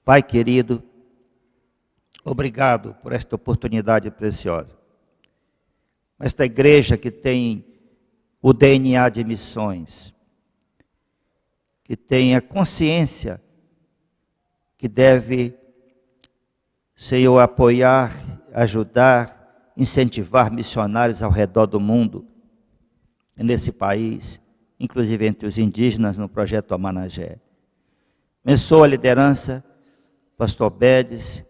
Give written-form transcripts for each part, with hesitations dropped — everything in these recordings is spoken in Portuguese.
Pai querido, obrigado por esta oportunidade preciosa. Esta igreja que tem o DNA de missões, que tem a consciência que deve, Senhor, apoiar, ajudar, incentivar missionários ao redor do mundo, nesse país, inclusive entre os indígenas no projeto Amanagé. Abençoa a liderança, pastor Bedes,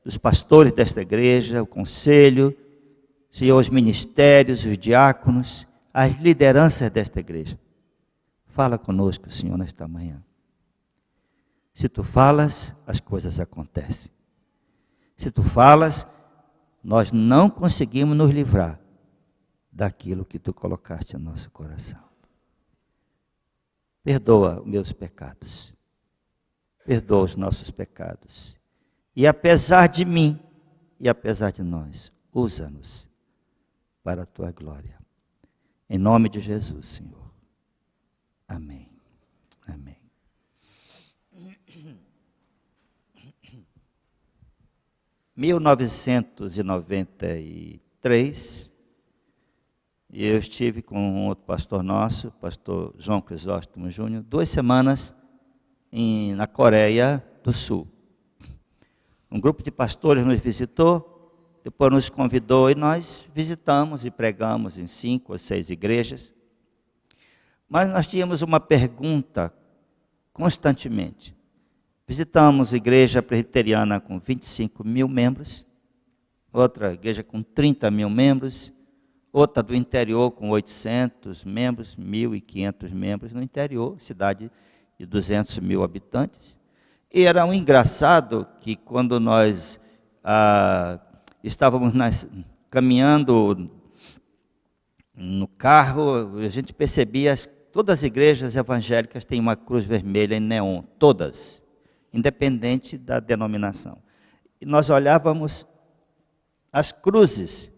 dos pastores desta igreja, o conselho, Senhor, os ministérios, os diáconos, as lideranças desta igreja. Fala conosco, Senhor, nesta manhã. Se tu falas, as coisas acontecem. Se tu falas, nós não conseguimos nos livrar daquilo que tu colocaste no nosso coração. Perdoa os meus pecados. Perdoa os nossos pecados. E apesar de mim, e apesar de nós, usa-nos para a tua glória. Em nome de Jesus, Senhor. Amém. Amém. 1993, eu estive com um outro pastor nosso, pastor João Crisóstomo Júnior, 2 semanas na Coreia do Sul. Um grupo de pastores nos visitou, depois nos convidou e nós visitamos e pregamos em 5 ou 6 igrejas. Mas nós tínhamos uma pergunta constantemente. Visitamos a igreja presbiteriana com 25 mil membros, outra igreja com 30 mil membros, outra do interior com 800 membros, 1.500 membros no interior, cidade de 200 mil habitantes. E era um engraçado que quando nós estávamos caminhando no carro, a gente percebia que todas as igrejas evangélicas têm uma cruz vermelha em neon, todas, independente da denominação. E nós olhávamos as cruzes,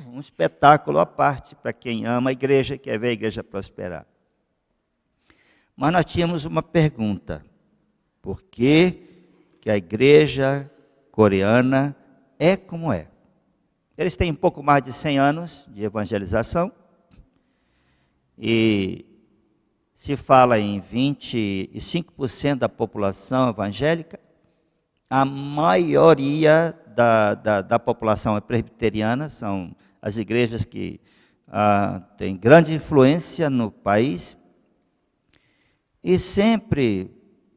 um espetáculo à parte para quem ama a igreja e quer ver a igreja prosperar. Mas nós tínhamos uma pergunta: por que a igreja coreana é como é? Eles têm um pouco mais de 100 anos de evangelização, e se fala em 25% da população evangélica. A maioria da população é presbiteriana, são as igrejas que têm grande influência no país. E sempre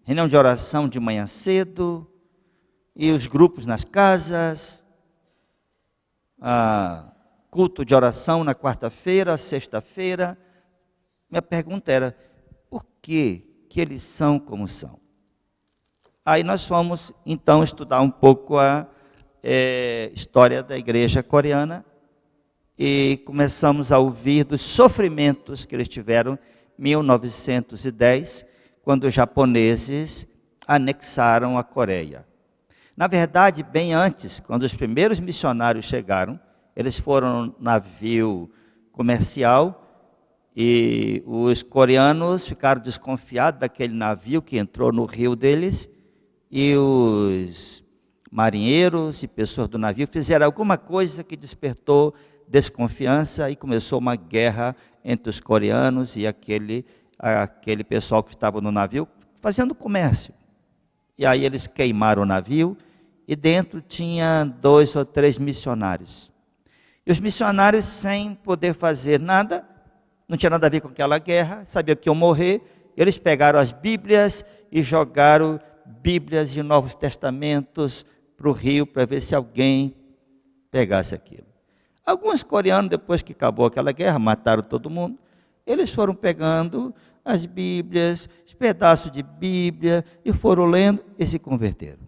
reunião de oração de manhã cedo, e os grupos nas casas, culto de oração na quarta-feira, sexta-feira. Minha pergunta era: por que eles são como são? Aí nós fomos, então, estudar um pouco a história da igreja coreana e começamos a ouvir dos sofrimentos que eles tiveram em 1910, quando os japoneses anexaram a Coreia. Na verdade, bem antes, quando os primeiros missionários chegaram, eles foram num navio comercial, e os coreanos ficaram desconfiados daquele navio que entrou no rio deles, e os marinheiros e pessoas do navio fizeram alguma coisa que despertou desconfiança, e começou uma guerra entre os coreanos e aquele pessoal que estava no navio fazendo comércio. E aí eles queimaram o navio, e dentro tinha 2 ou 3 missionários. E os missionários, sem poder fazer nada, não tinha nada a ver com aquela guerra, sabiam que iam morrer, eles pegaram as Bíblias e jogaram Bíblias e Novos Testamentos para o rio, para ver se alguém pegasse aquilo. Alguns coreanos, depois que acabou aquela guerra, mataram todo mundo, eles foram pegando as Bíblias, os pedaços de Bíblia, e foram lendo e se converteram.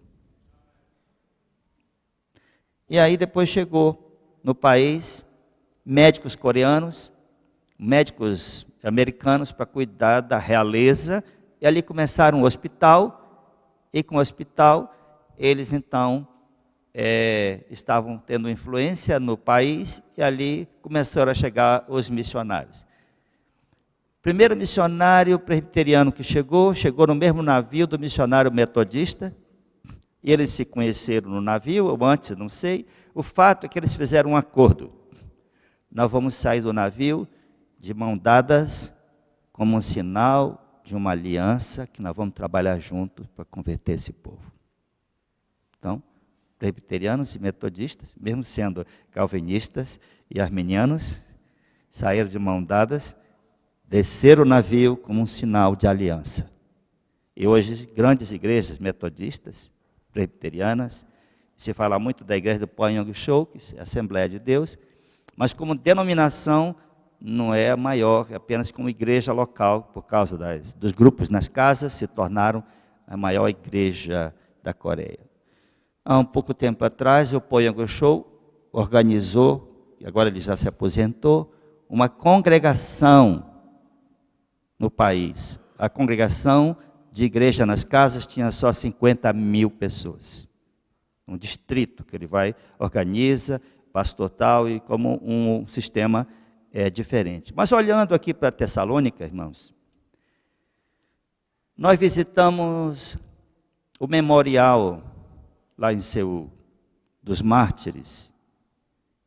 E aí depois chegou no país médicos coreanos, médicos americanos para cuidar da realeza, e ali começaram um hospital, e com o hospital eles então estavam tendo influência no país, e ali começaram a chegar os missionários. Primeiro missionário presbiteriano que chegou no mesmo navio do missionário metodista, e eles se conheceram no navio, ou antes, não sei. O fato é que eles fizeram um acordo. Nós vamos sair do navio de mão dadas, como um sinal de uma aliança, que nós vamos trabalhar juntos para converter esse povo. Então, presbiterianos e metodistas, mesmo sendo calvinistas e arminianos, saíram de mão dadas, desceram o navio como um sinal de aliança. E hoje, grandes igrejas metodistas, presbiterianas, se fala muito da igreja do Poyang Show, que é a Assembleia de Deus, mas como denominação não é a maior, é apenas como igreja local, por causa dos grupos nas casas, se tornaram a maior igreja da Coreia. Há um pouco tempo atrás, o Poyang Show organizou, e agora ele já se aposentou, uma congregação no país. A congregação de igreja nas casas tinha só 50 mil pessoas. Um distrito que ele vai, organiza, pastor tal, e como um sistema diferente. Mas olhando aqui para Tessalônica, irmãos, nós visitamos o memorial lá em Seul, dos mártires,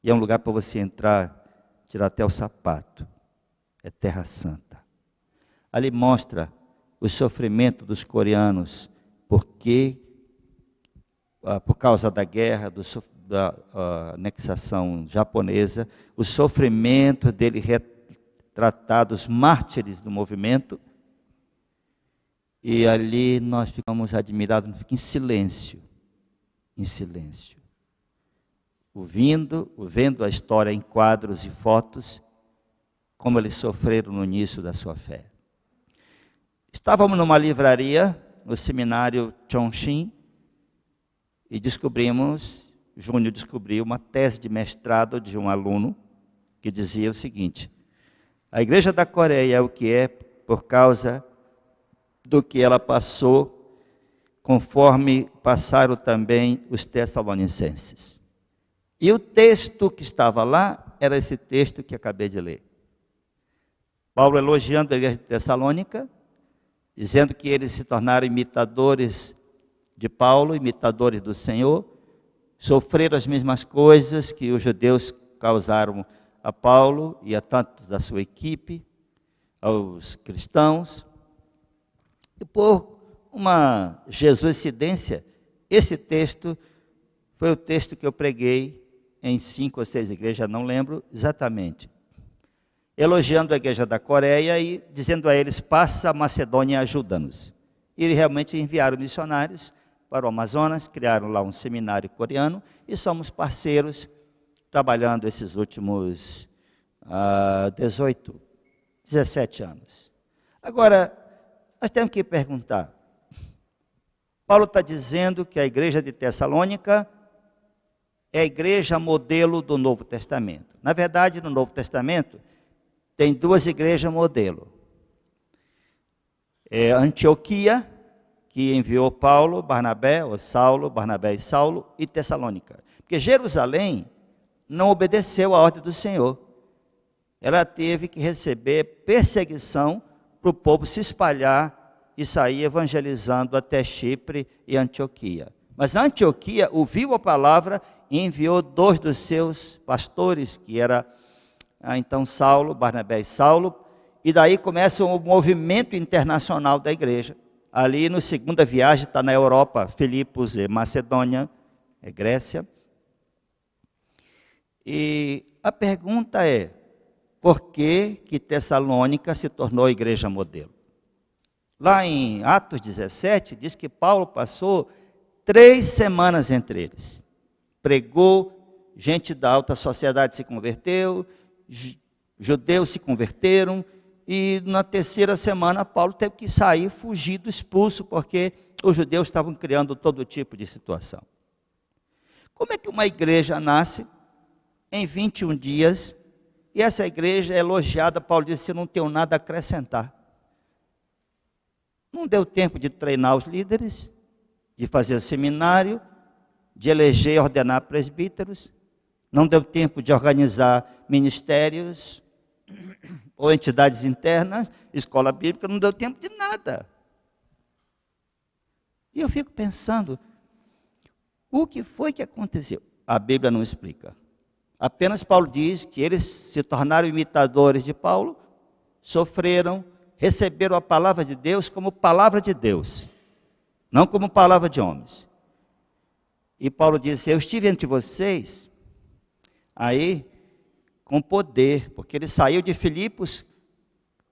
e é um lugar para você entrar, tirar até o sapato, é terra santa. Ali mostra o sofrimento dos coreanos, por causa da guerra, da anexação japonesa, o sofrimento dele retratado, os mártires do movimento, e ali nós ficamos admirados, fica em silêncio, vendo a história em quadros e fotos, como eles sofreram no início da sua fé. Estávamos numa livraria, no seminário Chongqing, e Júnior descobriu uma tese de mestrado de um aluno, que dizia o seguinte: a igreja da Coreia é o que é por causa do que ela passou, conforme passaram também os tessalonicenses. E o texto que estava lá, era esse texto que acabei de ler. Paulo elogiando a igreja de Tessalônica, dizendo que eles se tornaram imitadores de Paulo, imitadores do Senhor, sofreram as mesmas coisas que os judeus causaram a Paulo e a tantos da sua equipe, aos cristãos. E por uma jesuicidência, esse texto foi o texto que eu preguei em 5 ou 6 igrejas, não lembro exatamente, elogiando a igreja da Coreia e dizendo a eles: passa a Macedônia e ajuda-nos. E eles realmente enviaram missionários para o Amazonas, criaram lá um seminário coreano, e somos parceiros, trabalhando esses últimos 17 anos. Agora, nós temos que perguntar, Paulo está dizendo que a igreja de Tessalônica é a igreja modelo do Novo Testamento. Na verdade, no Novo Testamento, tem 2 igrejas modelo. Antioquia, que enviou Paulo, Barnabé, ou Saulo, Barnabé e Saulo, e Tessalônica. Porque Jerusalém não obedeceu à ordem do Senhor. Ela teve que receber perseguição para o povo se espalhar e sair evangelizando até Chipre e Antioquia. Mas Antioquia ouviu a palavra e enviou 2 dos seus pastores, que era então Saulo, Barnabé e Saulo, e daí começa o movimento internacional da igreja. Ali no segunda viagem está na Europa, Filipos e Macedônia, Grécia. E a pergunta é, por que Tessalônica se tornou a igreja modelo? Lá em Atos 17, diz que Paulo passou 3 semanas entre eles. Pregou, gente da alta sociedade se converteu, judeus se converteram, e na 3ª semana Paulo teve que sair, fugido, expulso, porque os judeus estavam criando todo tipo de situação. Como é que uma igreja nasce em 21 dias, e essa igreja é elogiada? Paulo disse: eu não tenho nada a acrescentar. Não deu tempo de treinar os líderes, de fazer seminário, de eleger e ordenar presbíteros, não deu tempo de organizar ministérios, ou entidades internas, escola bíblica, não deu tempo de nada. E eu fico pensando, o que foi que aconteceu? A Bíblia não explica. Apenas Paulo diz que eles se tornaram imitadores de Paulo, sofreram, receberam a palavra de Deus como palavra de Deus, não como palavra de homens. E Paulo diz, eu estive entre vocês, aí, com poder, porque ele saiu de Filipos,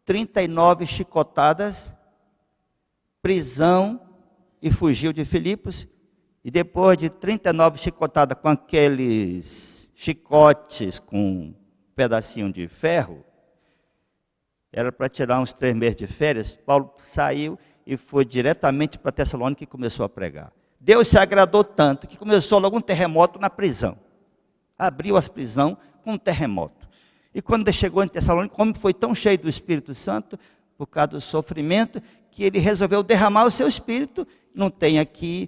39 chicotadas, prisão, e fugiu de Filipos, e depois de 39 chicotadas com aqueles chicotes com um pedacinho de ferro, era para tirar uns 3 meses de férias, Paulo saiu e foi diretamente para Tessalônica e começou a pregar. Deus se agradou tanto que começou logo um terremoto na prisão. Abriu as prisões com um terremoto. E quando ele chegou em Tessalônica, o homem foi tão cheio do Espírito Santo, por causa do sofrimento, que ele resolveu derramar o seu espírito. Não tem aqui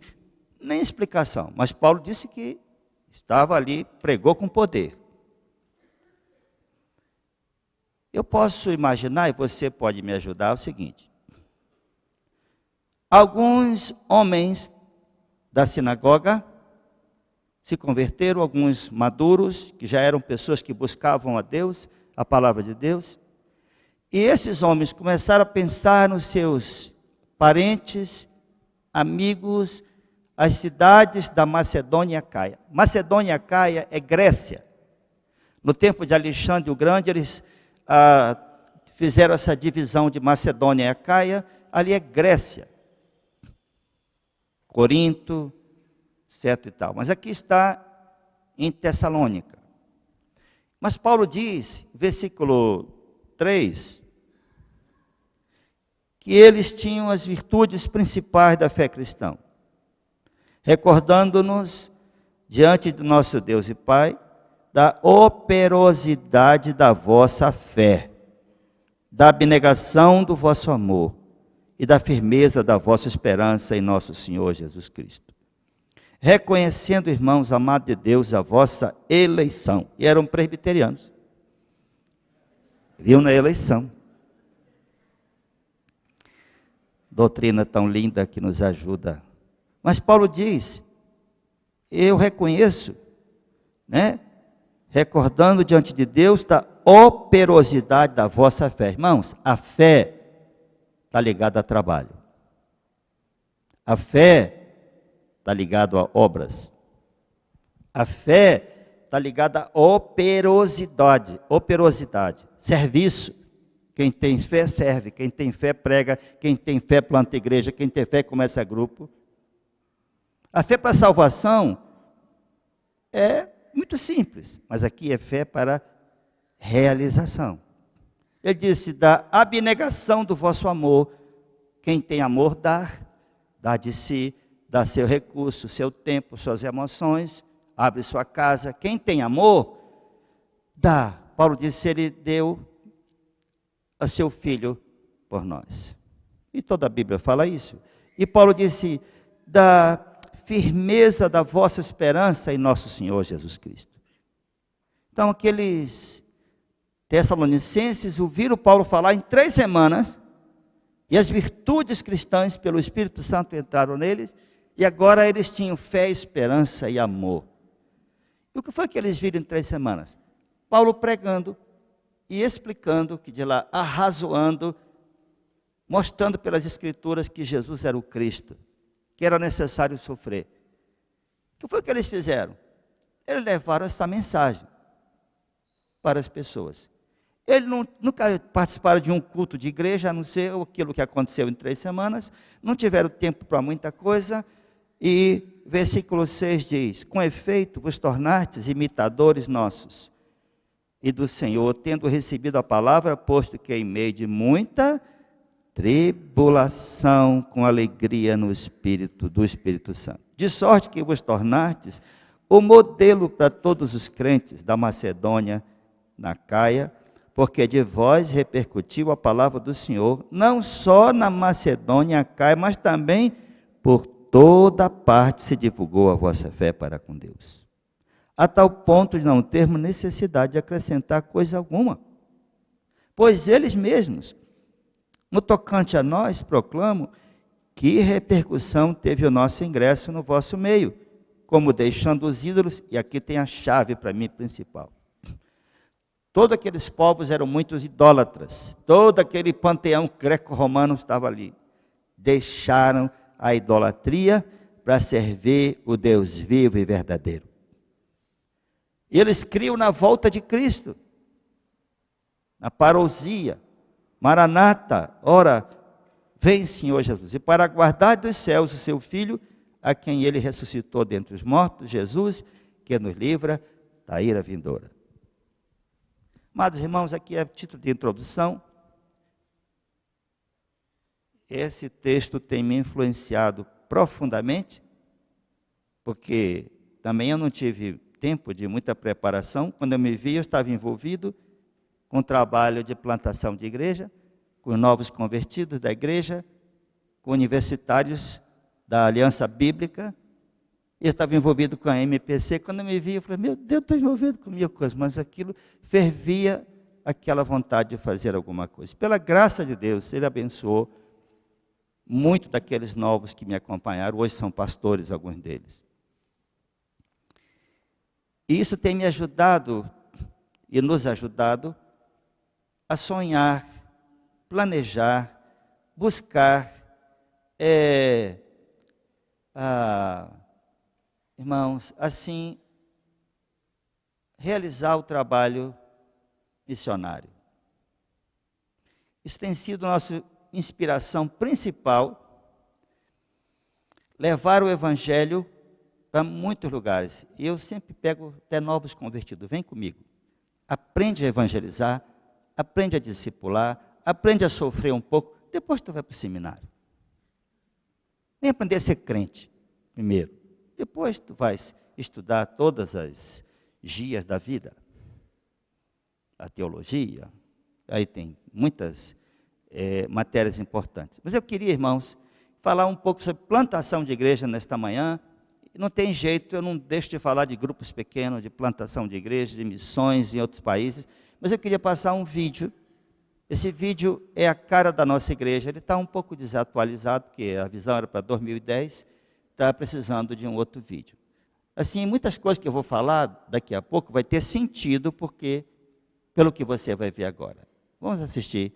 nem explicação, mas Paulo disse que estava ali, pregou com poder. Eu posso imaginar, e você pode me ajudar, é o seguinte. Alguns homens da sinagoga se converteram, alguns maduros, que já eram pessoas que buscavam a Deus, a palavra de Deus. E esses homens começaram a pensar nos seus parentes, amigos, as cidades da Macedônia e Acaia. Macedônia e Acaia é Grécia. No tempo de Alexandre o Grande, eles fizeram essa divisão de Macedônia e Acaia. Ali é Grécia. Corinto, certo e tal. Mas aqui está em Tessalônica. Mas Paulo diz, versículo 3, que eles tinham as virtudes principais da fé cristã, recordando-nos, diante do nosso Deus e Pai, da operosidade da vossa fé, da abnegação do vosso amor e da firmeza da vossa esperança em nosso Senhor Jesus Cristo. Reconhecendo, irmãos, amados de Deus, a vossa eleição. E eram presbiterianos. Viam na eleição. Doutrina tão linda que nos ajuda. Mas Paulo diz, eu reconheço, né? Recordando diante de Deus da operosidade da vossa fé. Irmãos, a fé está ligada a trabalho. A fé está ligada a obras. A fé está ligada a operosidade, serviço. Quem tem fé serve, quem tem fé prega, quem tem fé planta igreja, quem tem fé começa grupo. A fé para a salvação é muito simples, mas aqui é fé para realização. Ele disse, da abnegação do vosso amor, quem tem amor dá de si, dá seu recurso, seu tempo, suas emoções, abre sua casa. Quem tem amor, dá. Paulo disse, ele deu a seu filho por nós. E toda a Bíblia fala isso. E Paulo disse, da firmeza da vossa esperança em nosso Senhor Jesus Cristo. Então, aqueles tessalonicenses ouviram Paulo falar em 3 semanas, e as virtudes cristãs pelo Espírito Santo entraram neles, e agora eles tinham fé, esperança e amor. E o que foi que eles viram em 3 semanas? Paulo pregando e explicando, que de lá arrazoando, mostrando pelas Escrituras que Jesus era o Cristo, que era necessário sofrer. O que foi que eles fizeram? Eles levaram essa mensagem para as pessoas. Eles nunca participaram de um culto de igreja, a não ser aquilo que aconteceu em 3 semanas, não tiveram tempo para muita coisa, e versículo 6 diz, com efeito vos tornastes imitadores nossos, e do Senhor, tendo recebido a palavra, posto que em meio de muita tribulação, com alegria no Espírito, do Espírito Santo. De sorte que vos tornastes o modelo para todos os crentes da Macedônia, na Caia, porque de vós repercutiu a palavra do Senhor, não só na Macedônia, Caia, mas também por toda parte se divulgou a vossa fé para com Deus. A tal ponto de não termos necessidade de acrescentar coisa alguma. Pois eles mesmos, no tocante a nós, proclamam que repercussão teve o nosso ingresso no vosso meio, como deixando os ídolos, e aqui tem a chave para mim principal. Todos aqueles povos eram muitos idólatras, todo aquele panteão greco-romano estava ali. Deixaram a idolatria para servir o Deus vivo e verdadeiro. E eles criam na volta de Cristo, na parousia, Maranata, ora, vem Senhor Jesus, e para guardar dos céus o seu Filho, a quem ele ressuscitou dentre os mortos, Jesus, que nos livra da ira vindoura. Amados irmãos, aqui é título de introdução. Esse texto tem me influenciado profundamente, porque também eu não tive tempo de muita preparação. Quando eu me vi, eu estava envolvido com o trabalho de plantação de igreja, com novos convertidos da igreja, com universitários da Aliança Bíblica. Eu estava envolvido com a MPC. Quando eu me vi, eu falei, meu Deus, estou envolvido com mil coisas, mas aquilo fervia aquela vontade de fazer alguma coisa. Pela graça de Deus, Ele abençoou muito daqueles novos que me acompanharam, hoje são pastores, alguns deles. E isso tem me ajudado e nos ajudado a sonhar, planejar, buscar, irmãos, assim, realizar o trabalho missionário. Isso tem sido nossa inspiração principal, levar o Evangelho para muitos lugares. E eu sempre pego até novos convertidos, vem comigo. Aprende a evangelizar, aprende a discipular, aprende a sofrer um pouco, depois tu vai para o seminário. Vem aprender a ser crente, primeiro. Depois tu vais estudar todas as gias da vida. A teologia, aí tem muitas matérias importantes. Mas eu queria, irmãos, falar um pouco sobre plantação de igreja nesta manhã. Não tem jeito, eu não deixo de falar de grupos pequenos, de plantação de igreja, de missões em outros países, mas eu queria passar um vídeo. Esse vídeo é a cara da nossa igreja, ele está um pouco desatualizado, porque a visão era para 2010, está precisando de um outro vídeo. Assim, muitas coisas que eu vou falar daqui a pouco vai ter sentido, porque, pelo que você vai ver agora. Vamos assistir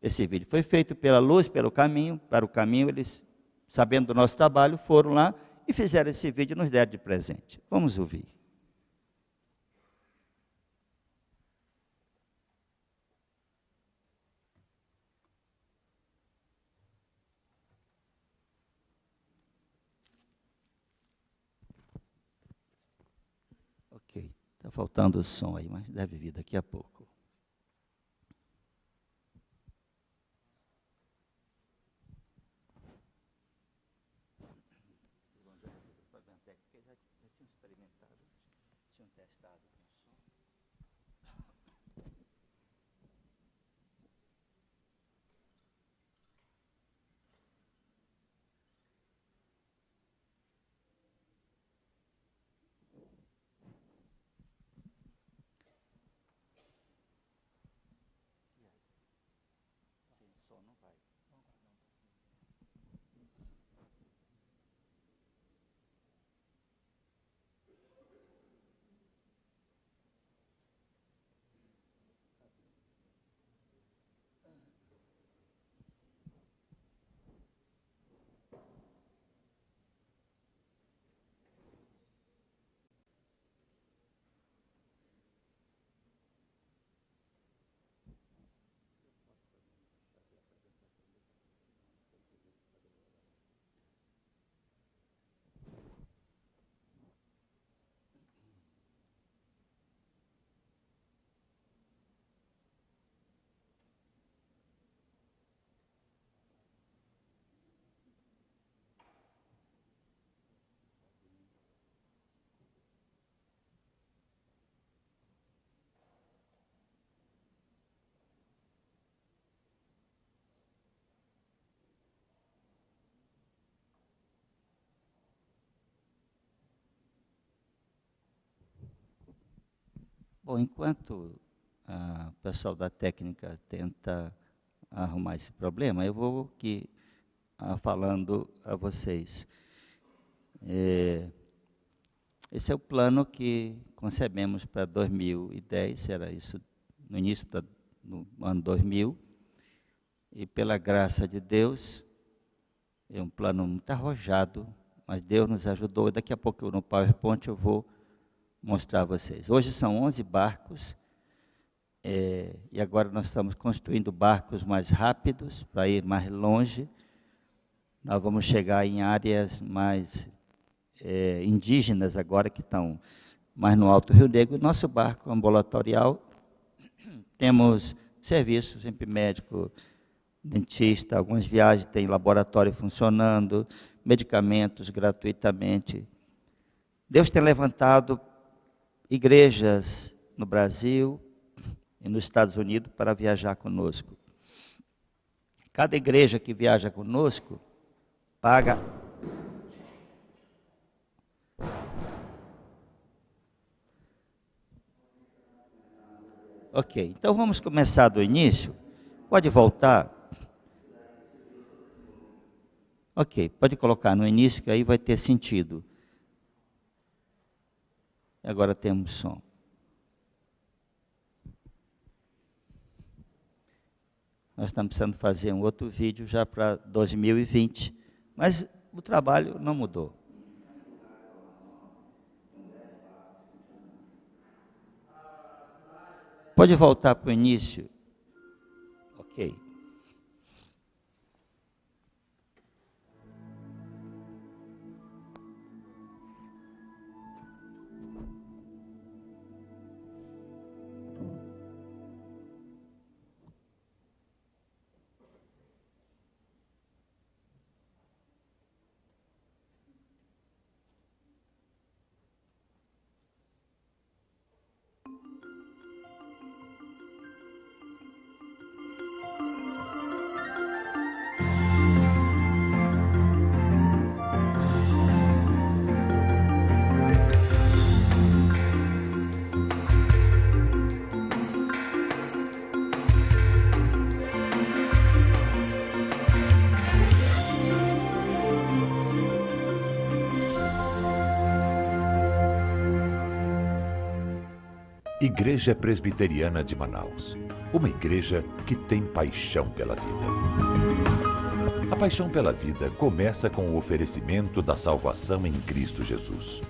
esse vídeo. Foi feito pela Luz, pelo Caminho, para o Caminho, eles, sabendo do nosso trabalho, foram lá e fizeram esse vídeo e nos deram de presente. Vamos ouvir. Ok, está faltando o som aí, mas deve vir daqui a pouco. Bom, enquanto o pessoal da técnica tenta arrumar esse problema, eu vou aqui falando a vocês. Esse é o plano que concebemos para 2010, era isso no início do ano 2000, e pela graça de Deus, é um plano muito arrojado, mas Deus nos ajudou, daqui a pouco no PowerPoint eu vou mostrar a vocês. Hoje são 11 barcos, e agora nós estamos construindo barcos mais rápidos, para ir mais longe. Nós vamos chegar em áreas mais indígenas agora, que estão mais no Alto Rio Negro. Nosso barco ambulatorial, temos serviços, sempre médico, dentista, algumas viagens tem laboratório funcionando, medicamentos gratuitamente. Deus tem levantado igrejas no Brasil e nos Estados Unidos para viajar conosco. Cada igreja que viaja conosco paga Ok, então vamos começar do início. Pode voltar? Ok, pode colocar no início que aí vai ter sentido. Agora temos som. Nós estamos precisando fazer um outro vídeo já para 2020, mas o trabalho não mudou. Pode voltar para o início? Ok. Igreja Presbiteriana de Manaus, uma igreja que tem paixão pela vida. A paixão pela vida começa com o oferecimento da salvação em Cristo Jesus.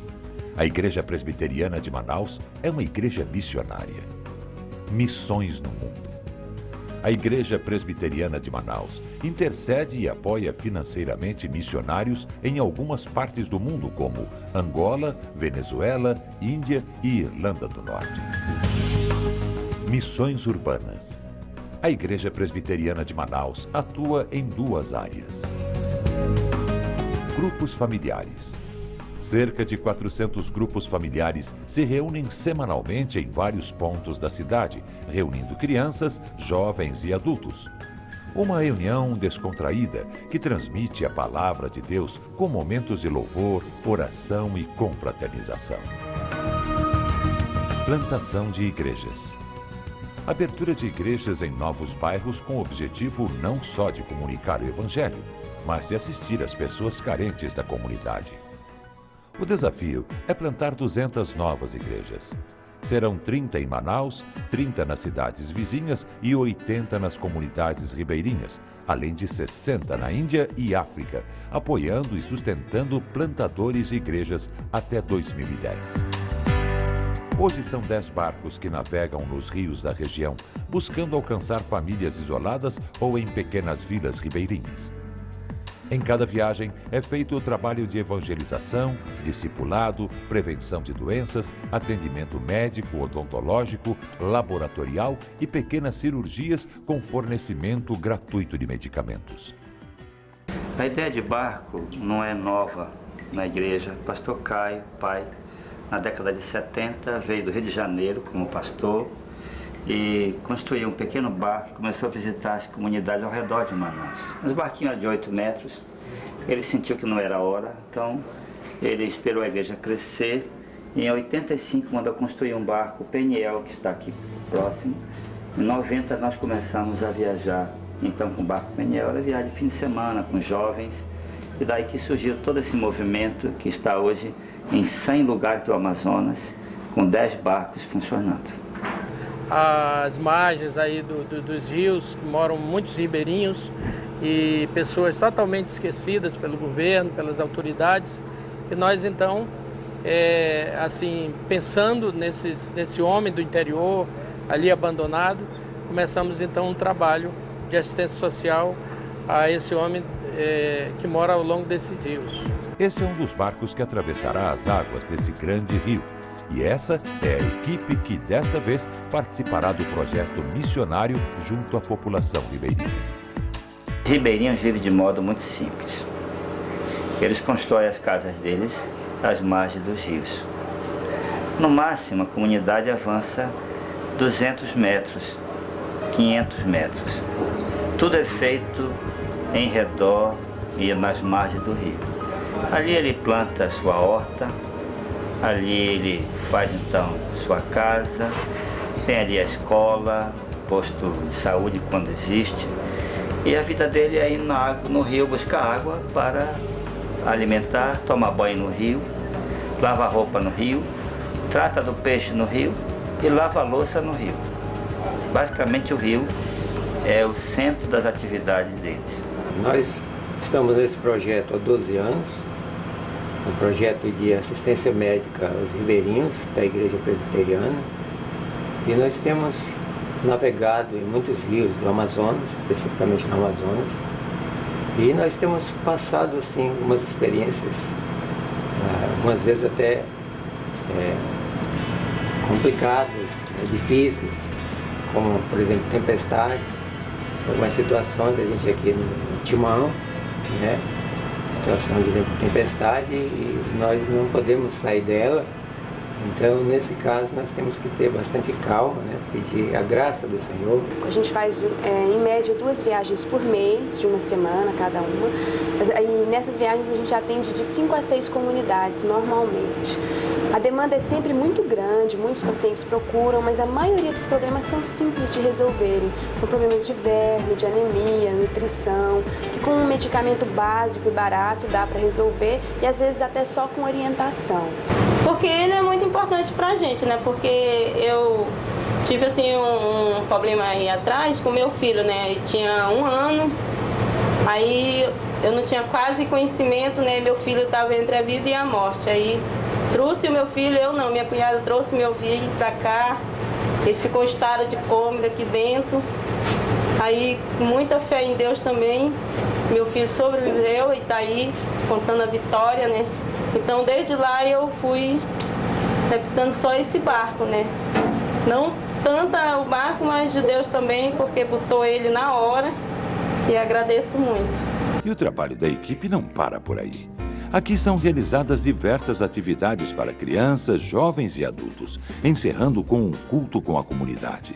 A Igreja Presbiteriana de Manaus é uma igreja missionária. Missões no mundo. A Igreja Presbiteriana de Manaus intercede e apoia financeiramente missionários em algumas partes do mundo, como Angola, Venezuela, Índia e Irlanda do Norte. Missões urbanas. A Igreja Presbiteriana de Manaus atua em duas áreas. Grupos familiares. Cerca de 400 grupos familiares se reúnem semanalmente em vários pontos da cidade, reunindo crianças, jovens e adultos. Uma reunião descontraída que transmite a palavra de Deus com momentos de louvor, oração e confraternização. Plantação de igrejas. Abertura de igrejas em novos bairros com o objetivo não só de comunicar o Evangelho, mas de assistir as pessoas carentes da comunidade. O desafio é plantar 200 novas igrejas. Serão 30 em Manaus, 30 nas cidades vizinhas e 80 nas comunidades ribeirinhas, além de 60 na Índia e África, apoiando e sustentando plantadores de igrejas até 2010. Hoje são 10 barcos que navegam nos rios da região, buscando alcançar famílias isoladas ou em pequenas vilas ribeirinhas. Em cada viagem é feito o trabalho de evangelização, discipulado, prevenção de doenças, atendimento médico, odontológico, laboratorial e pequenas cirurgias com fornecimento gratuito de medicamentos. A ideia de barco não é nova na igreja. Pastor Caio, pai, na década de 70, veio do Rio de Janeiro como pastor e construiu um pequeno barco, começou a visitar as comunidades ao redor de Manaus. Os barquinhos de 8 metros, ele sentiu que não era a hora, então ele esperou a igreja crescer Em 85, quando eu construí um barco, o Peniel, que está aqui próximo, em 90 nós começamos a viajar, então com o barco Peniel, era viagem de fim de semana, com jovens, e daí que surgiu todo esse movimento que está hoje em 100 lugares do Amazonas, com 10 barcos funcionando. As margens aí dos rios, moram muitos ribeirinhos e pessoas totalmente esquecidas pelo governo, pelas autoridades. E nós então, assim, pensando nesse homem do interior, ali abandonado, começamos então um trabalho de assistência social a esse homem que mora ao longo desses rios. Esse é um dos barcos que atravessará as águas desse grande rio. E essa é a equipe que, desta vez, participará do projeto missionário junto à população ribeirinha. Ribeirinhos vivem de modo muito simples. Eles constroem as casas deles às margens dos rios. No máximo, a comunidade avança 200 metros, 500 metros. Tudo é feito em redor e nas margens do rio. Ali ele planta a sua horta, ali ele faz então sua casa, tem ali a escola, posto de saúde quando existe, e a vida dele é ir no rio buscar água para alimentar, tomar banho no rio, lava roupa no rio, trata do peixe no rio e lava a louça no rio. Basicamente o rio é o centro das atividades deles. Nós estamos nesse projeto há 12 anos, um projeto de assistência médica aos ribeirinhos da Igreja Presbiteriana, e nós temos navegado em muitos rios do Amazonas, especificamente no Amazonas, e nós temos passado assim algumas experiências, algumas vezes até complicadas, difíceis, como por exemplo tempestade, algumas situações, a gente aqui no Timão, né? Situação de tempestade e nós não podemos sair dela. Então, nesse caso, nós temos que ter bastante calma, né? Pedir a graça do Senhor. A gente faz, em média, 2 viagens por mês, de uma semana cada uma. E nessas viagens a gente atende de 5 a 6 comunidades, normalmente. A demanda é sempre muito grande, muitos pacientes procuram, mas a maioria dos problemas são simples de resolverem. São problemas de verme, de anemia, nutrição, que com um medicamento básico e barato dá para resolver, e às vezes até só com orientação. Porque ele é muito importante pra gente, né? Porque eu tive assim um problema aí atrás com meu filho, né? Ele tinha 1 ano, aí eu não tinha quase conhecimento, né? Meu filho estava entre a vida e a morte. Aí trouxe o meu filho, eu não, minha cunhada trouxe meu filho pra cá. Ele ficou em estado de coma aqui dentro. Aí, com muita fé em Deus também, meu filho sobreviveu e tá aí contando a vitória, né? Então, desde lá eu fui reputando só esse barco, né? Não tanto o barco, mas de Deus também, porque botou ele na hora, e agradeço muito. E o trabalho da equipe não para por aí. Aqui são realizadas diversas atividades para crianças, jovens e adultos, encerrando com um culto com a comunidade.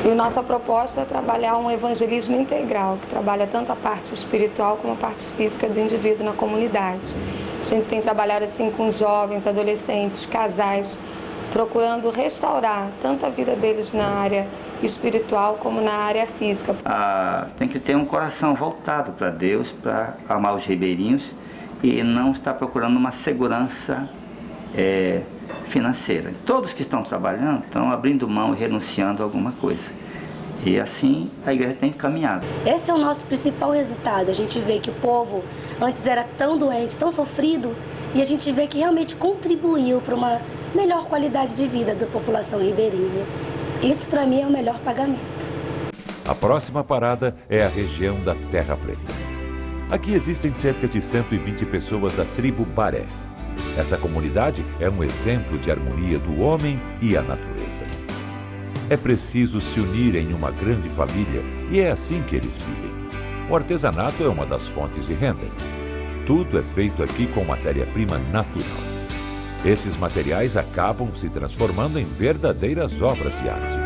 E nossa proposta é trabalhar um evangelismo integral, que trabalha tanto a parte espiritual como a parte física do indivíduo na comunidade. A gente tem trabalhado assim com jovens, adolescentes, casais, procurando restaurar tanto a vida deles na área espiritual como na área física. Tem que ter um coração voltado para Deus, para amar os ribeirinhos e não estar procurando uma segurança financeira. Todos que estão trabalhando estão abrindo mão e renunciando a alguma coisa. E assim a igreja tem caminhado. Esse é o nosso principal resultado. A gente vê que o povo antes era tão doente, tão sofrido, e a gente vê que realmente contribuiu para uma melhor qualidade de vida da população ribeirinha. Isso para mim é o melhor pagamento. A próxima parada é a região da Terra Preta. Aqui existem cerca de 120 pessoas da tribo Baré. Essa comunidade é um exemplo de harmonia do homem e a natureza. É preciso se unir em uma grande família e é assim que eles vivem. O artesanato é uma das fontes de renda. Tudo é feito aqui com matéria-prima natural. Esses materiais acabam se transformando em verdadeiras obras de arte.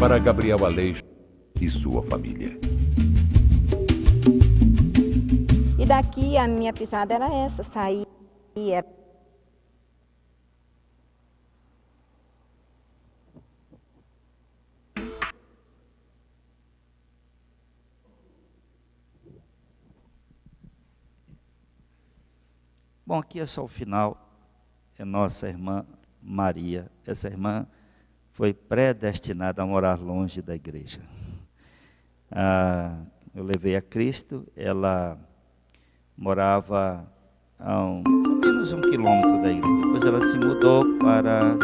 Para Gabriel Aleixo e sua família. E daqui a minha pisada era essa, saía. Bom, aqui é só o final, é nossa irmã Maria. Essa irmã foi predestinada a morar longe da igreja. Eu levei a Cristo, ela morava a mais ou menos 1 quilômetro da igreja. Depois ela se mudou para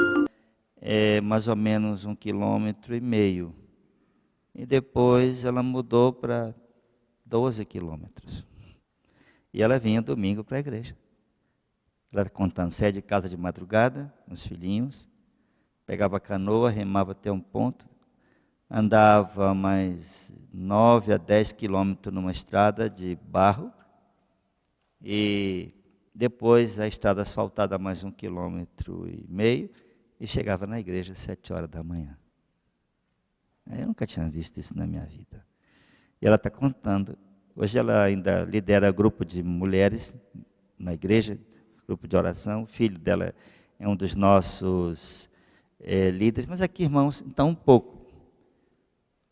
mais ou menos 1,5 quilômetros. E depois ela mudou para 12 quilômetros. E ela vinha domingo para a igreja. Ela contando, saía de casa de madrugada, com os filhinhos, pegava a canoa, remava até um ponto, andava mais 9 a 10 quilômetros numa estrada de barro, e depois a estrada asfaltada mais 1,5 quilômetros, e chegava na igreja às 7 horas da manhã. Eu nunca tinha visto isso na minha vida. E ela está contando, hoje ela ainda lidera grupo de mulheres na igreja, grupo de oração, o filho dela é um dos nossos líderes, mas aqui, irmãos, então um pouco.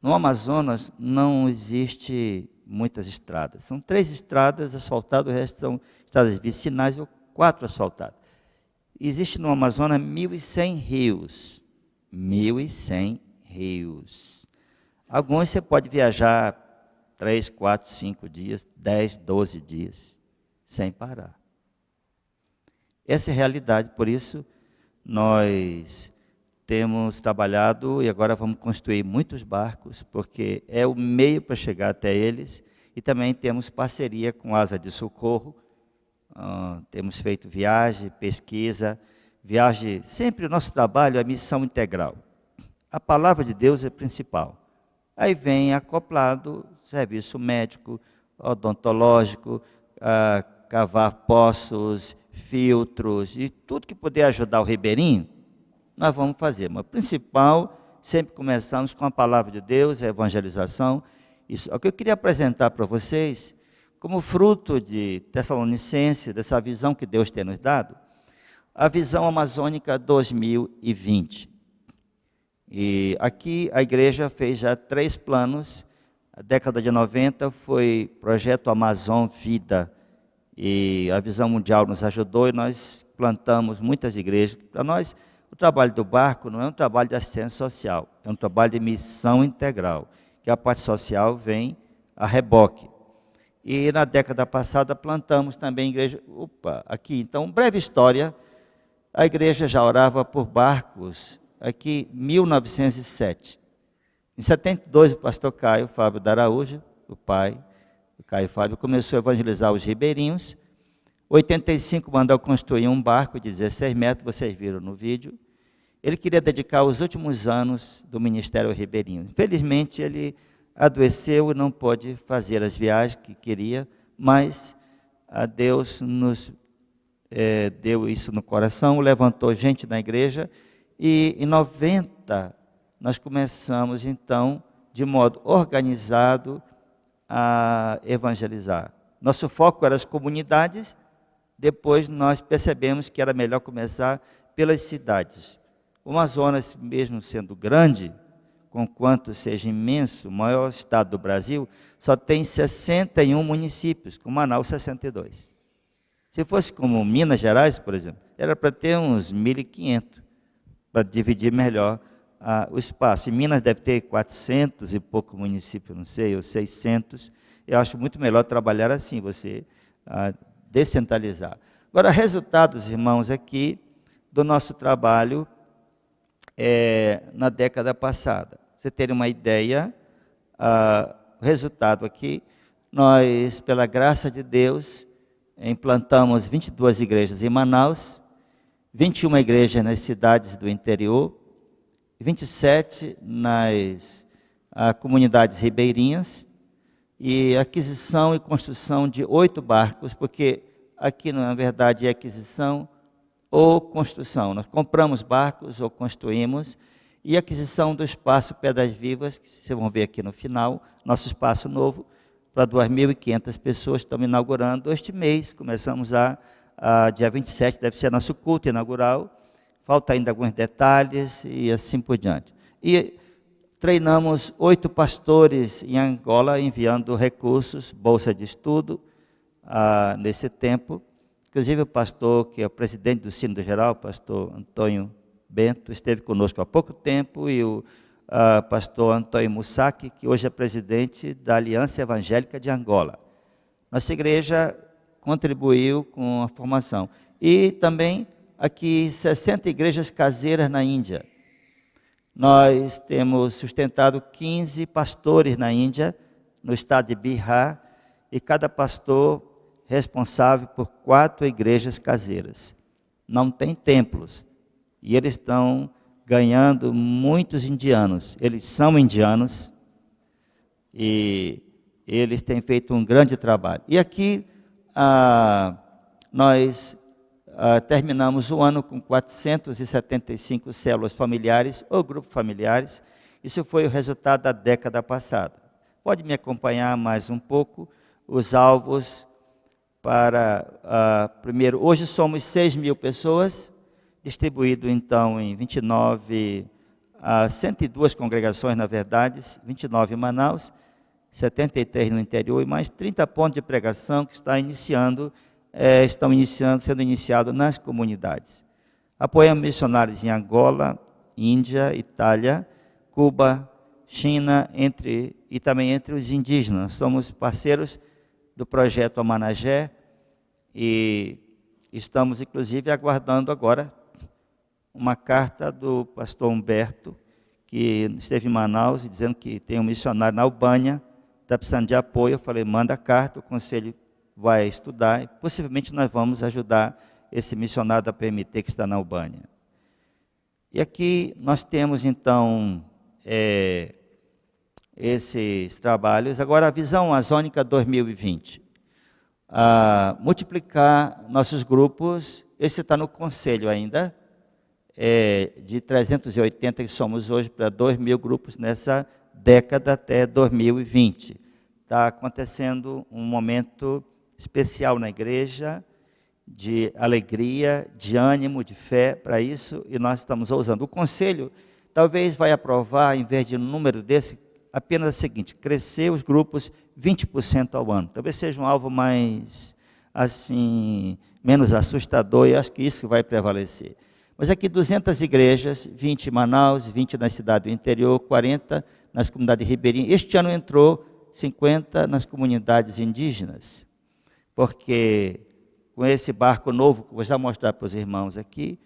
No Amazonas não existe muitas estradas, são 3 estradas asfaltadas, o resto são estradas vicinais ou 4 asfaltadas. Existe no Amazonas 1.100 rios, 1.100 rios. Alguns você pode viajar 3, 4, 5 dias, 10, 12 dias, sem parar. Essa é a realidade, por isso nós temos trabalhado e agora vamos construir muitos barcos, porque é o meio para chegar até eles, e também temos parceria com a Asa de Socorro, temos feito viagem, pesquisa, sempre o nosso trabalho é missão integral. A palavra de Deus é principal. Aí vem acoplado serviço médico, odontológico, cavar poços, filtros e tudo que puder ajudar o ribeirinho, nós vamos fazer. Mas o principal, sempre começamos com a palavra de Deus, a evangelização. Isso é o que eu queria apresentar para vocês, como fruto de Tessalonicenses, dessa visão que Deus tem nos dado, a visão amazônica 2020. E aqui a igreja fez já 3 planos. A década de 90 foi projeto Amazon Vida, e a Visão Mundial nos ajudou e nós plantamos muitas igrejas. Para nós, o trabalho do barco não é um trabalho de assistência social, é um trabalho de missão integral, que a parte social vem a reboque. E na década passada plantamos também igreja. Aqui, então, breve história, a igreja já orava por barcos, aqui, 1907. Em 72, o pastor Caio Fábio da Araújo, o pai, o Caio Fábio, começou a evangelizar os ribeirinhos. Em 85, mandou construir um barco de 16 metros, vocês viram no vídeo. Ele queria dedicar os últimos anos do ministério ao ribeirinho. Infelizmente, ele adoeceu e não pôde fazer as viagens que queria, mas a Deus nos deu isso no coração, levantou gente na igreja, e em 90 nós começamos, então, de modo organizado, a evangelizar. Nosso foco era as comunidades, depois nós percebemos que era melhor começar pelas cidades. O Amazonas, mesmo sendo grande, conquanto seja imenso, o maior estado do Brasil, só tem 61 municípios, com Manaus 62. Se fosse como Minas Gerais, por exemplo, era para ter uns 1.500, para dividir melhor o espaço. Em Minas deve ter 400 e pouco municípios, não sei, ou 600. Eu acho muito melhor trabalhar assim, você descentralizar. Agora, resultados, irmãos, aqui do nosso trabalho na década passada. Você ter uma ideia, o resultado aqui, nós, pela graça de Deus, implantamos 22 igrejas em Manaus, 21 igrejas nas cidades do interior, 27 nas comunidades ribeirinhas, e aquisição e construção de 8 barcos, porque aqui, na verdade, é aquisição ou construção. Nós compramos barcos ou construímos, e aquisição do espaço Pedras Vivas, que vocês vão ver aqui no final, nosso espaço novo, para 2.500 pessoas. Estamos inaugurando este mês, começamos dia 27, deve ser nosso culto inaugural. Falta ainda alguns detalhes e assim por diante. E treinamos 8 pastores em Angola, enviando recursos, bolsa de estudo, nesse tempo. Inclusive o pastor, que é o presidente do Sínodo Geral, o pastor Antônio Bento, esteve conosco há pouco tempo, e o pastor Antônio Musaki, que hoje é presidente da Aliança Evangélica de Angola. Nossa igreja contribuiu com a formação. E também aqui 60 igrejas caseiras na Índia. Nós temos sustentado 15 pastores na Índia, no estado de Bihar, e cada pastor responsável por 4 igrejas caseiras. Não tem templos. E eles estão ganhando muitos indianos. Eles são indianos e eles têm feito um grande trabalho. E aqui nós terminamos o ano com 475 células familiares ou grupos familiares. Isso foi o resultado da década passada. Pode me acompanhar mais um pouco os alvos para, primeiro, hoje somos 6.000 pessoas, distribuído então em 102 congregações, na verdade, 29 em Manaus, 73 no interior, e mais 30 pontos de pregação que estão sendo iniciados nas comunidades. Apoiamos missionários em Angola, Índia, Itália, Cuba, China, e também entre os indígenas. Somos parceiros do projeto Amanagé e estamos, inclusive, aguardando agora uma carta do pastor Humberto, que esteve em Manaus, dizendo que tem um missionário na Albânia, está precisando de apoio. Eu falei, manda a carta, o conselho vai estudar, e possivelmente nós vamos ajudar esse missionário da PMT que está na Albânia. E aqui nós temos, então, esses trabalhos. Agora, a Visão Amazônica 2020. Multiplicar nossos grupos, esse está no conselho ainda, de 380 que somos hoje para 2.000 grupos nessa década até 2020. Está acontecendo um momento especial na igreja, de alegria, de ânimo, de fé para isso, e nós estamos usando. O conselho talvez vai aprovar, em vez de um número desse, apenas o seguinte: crescer os grupos 20% ao ano. Talvez seja um alvo mais, assim, menos assustador, e acho que isso vai prevalecer. Mas aqui 200 igrejas, 20 em Manaus, 20 na cidade do interior, 40 nas comunidades ribeirinhas. Este ano entrou 50 nas comunidades indígenas, porque com esse barco novo, que eu vou já mostrar para os irmãos aqui,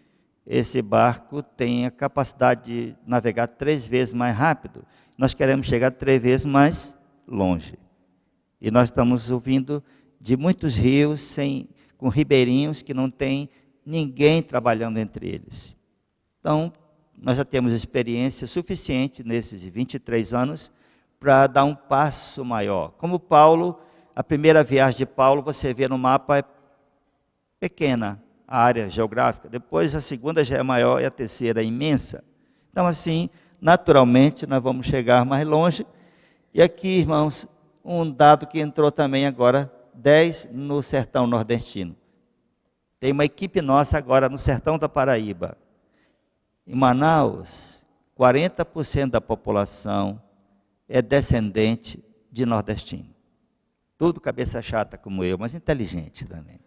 esse barco tem a capacidade de navegar 3 vezes mais rápido. Nós queremos chegar 3 vezes mais longe. E nós estamos ouvindo de muitos rios com ribeirinhos que não tem ninguém trabalhando entre eles. Então, nós já temos experiência suficiente nesses 23 anos para dar um passo maior. Como Paulo, a primeira viagem de Paulo, você vê no mapa, é pequena a área geográfica. Depois a segunda já é maior e a terceira é imensa. Então, assim, naturalmente, nós vamos chegar mais longe. E aqui, irmãos, um dado que entrou também agora, 10 no sertão nordestino. Tem uma equipe nossa agora no sertão da Paraíba. Em Manaus, 40% da população é descendente de nordestino. Tudo cabeça chata como eu, mas inteligente também.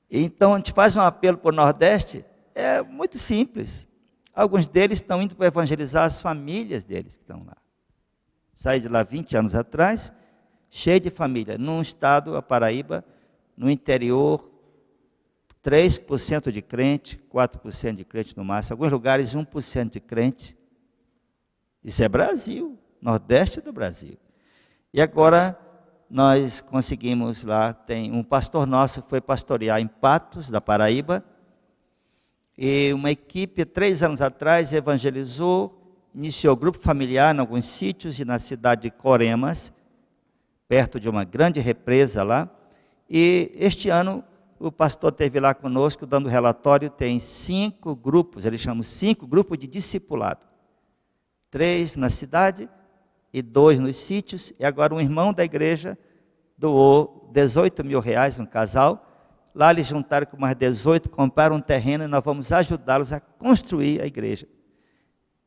Então, a gente faz um apelo para o Nordeste, é muito simples. Alguns deles estão indo para evangelizar as famílias deles que estão lá. Saí de lá 20 anos atrás, cheio de família. Num estado, a Paraíba, no interior, 3% de crente, 4% de crente no máximo. Em alguns lugares, 1% de crente. Isso é Brasil, Nordeste do Brasil. E agora, nós conseguimos lá, tem um pastor nosso que foi pastorear em Patos, da Paraíba, e uma equipe, 3 anos atrás, evangelizou, iniciou grupo familiar em alguns sítios e na cidade de Coremas, perto de uma grande represa lá. E este ano, o pastor esteve lá conosco, dando relatório, tem 5 grupos, ele chama 5 grupos de discipulado. 3 na cidade e 2 nos sítios, e agora um irmão da igreja doou 18 mil reais, um casal. Lá eles juntaram com mais 18, compraram um terreno e nós vamos ajudá-los a construir a igreja.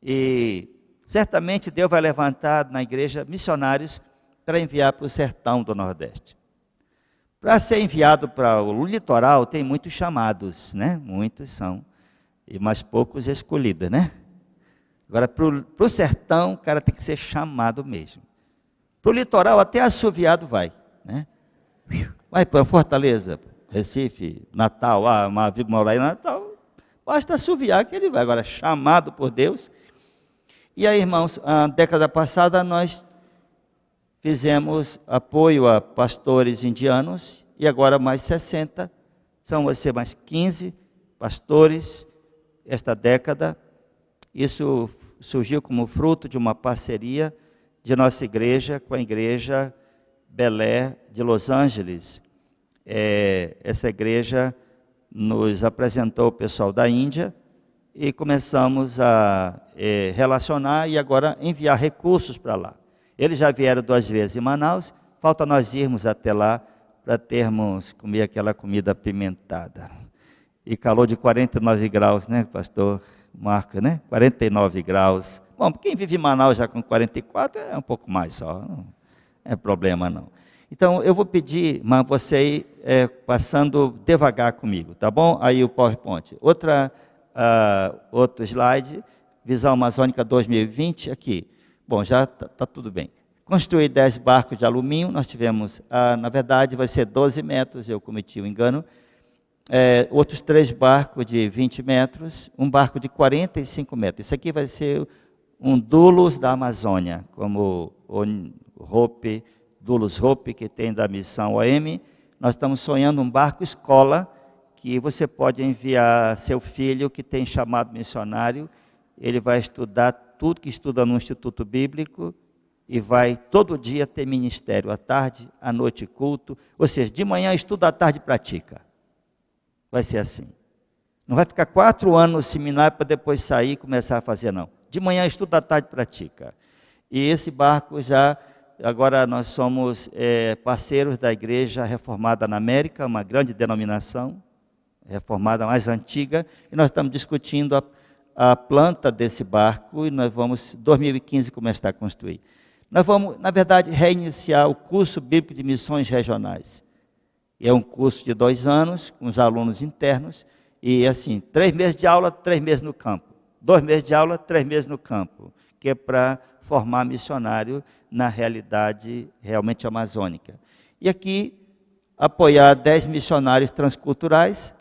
E certamente Deus vai levantar na igreja missionários para enviar para o sertão do Nordeste. Para ser enviado para o litoral, tem muitos chamados, né? Muitos são, e mais poucos escolhidos, né? Agora, para o sertão, o cara tem que ser chamado mesmo. Para o litoral, até assoviado vai, né? Vai para Fortaleza, Recife, Natal, morar em Natal, basta assoviar que ele vai. Agora, chamado por Deus. E aí, irmãos, a década passada nós fizemos apoio a pastores indianos, e agora mais 60, são você mais 15 pastores esta década. Isso surgiu como fruto de uma parceria de nossa igreja com a igreja Belé de Los Angeles. Essa igreja nos apresentou o pessoal da Índia e começamos a relacionar e agora enviar recursos para lá. Eles já vieram 2 vezes em Manaus, falta nós irmos até lá para comer aquela comida apimentada. E calor de 49 graus, né, pastor Marco, né? 49 graus. Bom, quem vive em Manaus já com 44 é um pouco mais só, não é problema não. Então, eu vou pedir, mas você ir passando devagar comigo, tá bom? Aí o PowerPoint. Outro slide, Visão Amazônica 2020, aqui. Bom, já está tudo bem. Construir 10 barcos de alumínio, nós tivemos, na verdade, vai ser 12 metros, eu cometi um engano. Outros 3 barcos de 20 metros, um barco de 45 metros. Isso aqui vai ser um Dulos da Amazônia, como o Dulos Hope, que tem da missão OM. Nós estamos sonhando um barco escola, que você pode enviar seu filho, que tem chamado missionário. Ele vai estudar tudo que estuda no Instituto Bíblico, e vai todo dia ter ministério, à tarde, à noite culto. Ou seja, de manhã estuda, à tarde pratica. Vai ser assim. Não vai ficar 4 anos no seminário para depois sair e começar a fazer, não. De manhã estuda, à tarde pratica. E esse barco já, agora nós somos parceiros da Igreja Reformada na América, uma grande denominação, reformada mais antiga, e nós estamos discutindo a planta desse barco, e nós vamos, em 2015, começar a construir. Nós vamos, na verdade, reiniciar o curso bíblico de missões regionais. É um curso de 2 anos, com os alunos internos, e assim, 3 meses de aula, 3 meses no campo. 2 meses de aula, 3 meses no campo, que é para formar missionário na realidade realmente amazônica. E aqui, apoiar 10 missionários transculturais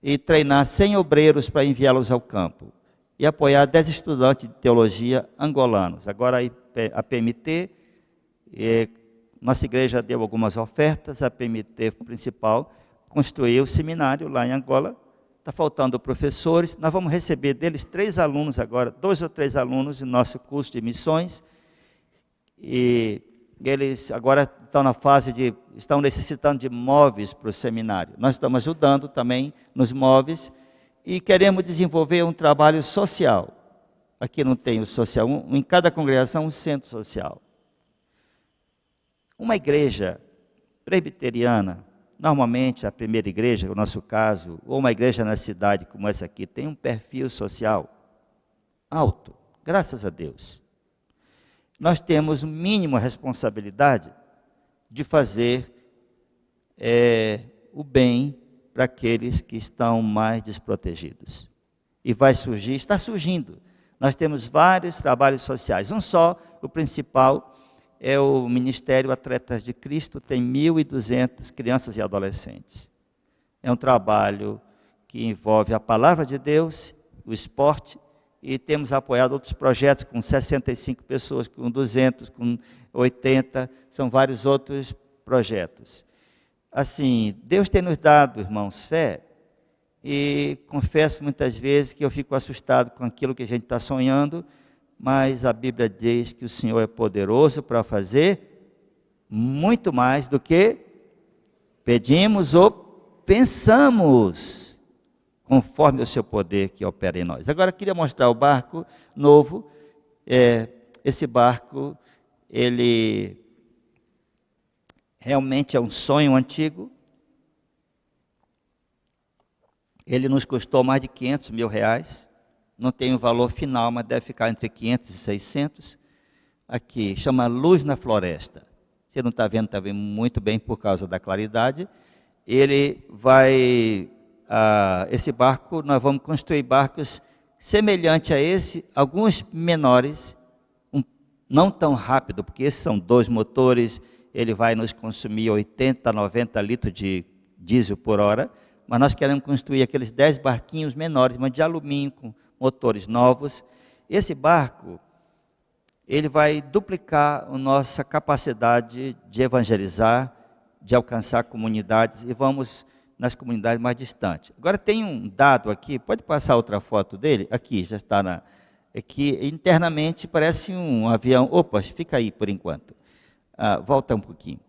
e treinar 100 obreiros para enviá-los ao campo. E apoiar 10 estudantes de teologia angolanos. Agora a PMT, nossa igreja deu algumas ofertas, a PMT principal construiu o seminário lá em Angola. Está faltando professores, nós vamos receber deles 3 alunos agora, 2 ou 3 alunos no nosso curso de missões. E eles agora estão necessitando de móveis para o seminário. Nós estamos ajudando também nos móveis e queremos desenvolver um trabalho social. Aqui não tem o social, em cada congregação um centro social. Uma igreja presbiteriana, normalmente a primeira igreja, no nosso caso, ou uma igreja na cidade como essa aqui, tem um perfil social alto, graças a Deus. Nós temos o mínimo responsabilidade de fazer o bem para aqueles que estão mais desprotegidos. E vai surgir, está surgindo. Nós temos vários trabalhos sociais. Um só, o principal, é o Ministério Atletas de Cristo, tem 1.200 crianças e adolescentes. É um trabalho que envolve a palavra de Deus, o esporte, e temos apoiado outros projetos com 65 pessoas, com 200, com 80, são vários outros projetos. Assim, Deus tem nos dado, irmãos, fé, e confesso muitas vezes que eu fico assustado com aquilo que a gente está sonhando, mas a Bíblia diz que o Senhor é poderoso para fazer muito mais do que pedimos ou pensamos, conforme o seu poder que opera em nós. Agora, queria mostrar o barco novo. esse barco, ele realmente é um sonho antigo. Ele nos custou mais de 500 mil reais. Não tem o valor final, mas deve ficar entre 500 e 600. Aqui, chama Luz na Floresta. Você não está vendo muito bem por causa da claridade. Ele vai, esse barco, nós vamos construir barcos semelhantes a esse, alguns menores, não tão rápido, porque esses são 2 motores, ele vai nos consumir 80, 90 litros de diesel por hora, mas nós queremos construir aqueles 10 barquinhos menores, mas de alumínio, com motores novos. Esse barco, ele vai duplicar a nossa capacidade de evangelizar, de alcançar comunidades, e vamos nas comunidades mais distantes. Agora tem um dado aqui, pode passar outra foto dele? Aqui, já está aqui, internamente parece um avião. Opa, fica aí por enquanto. Volta um pouquinho.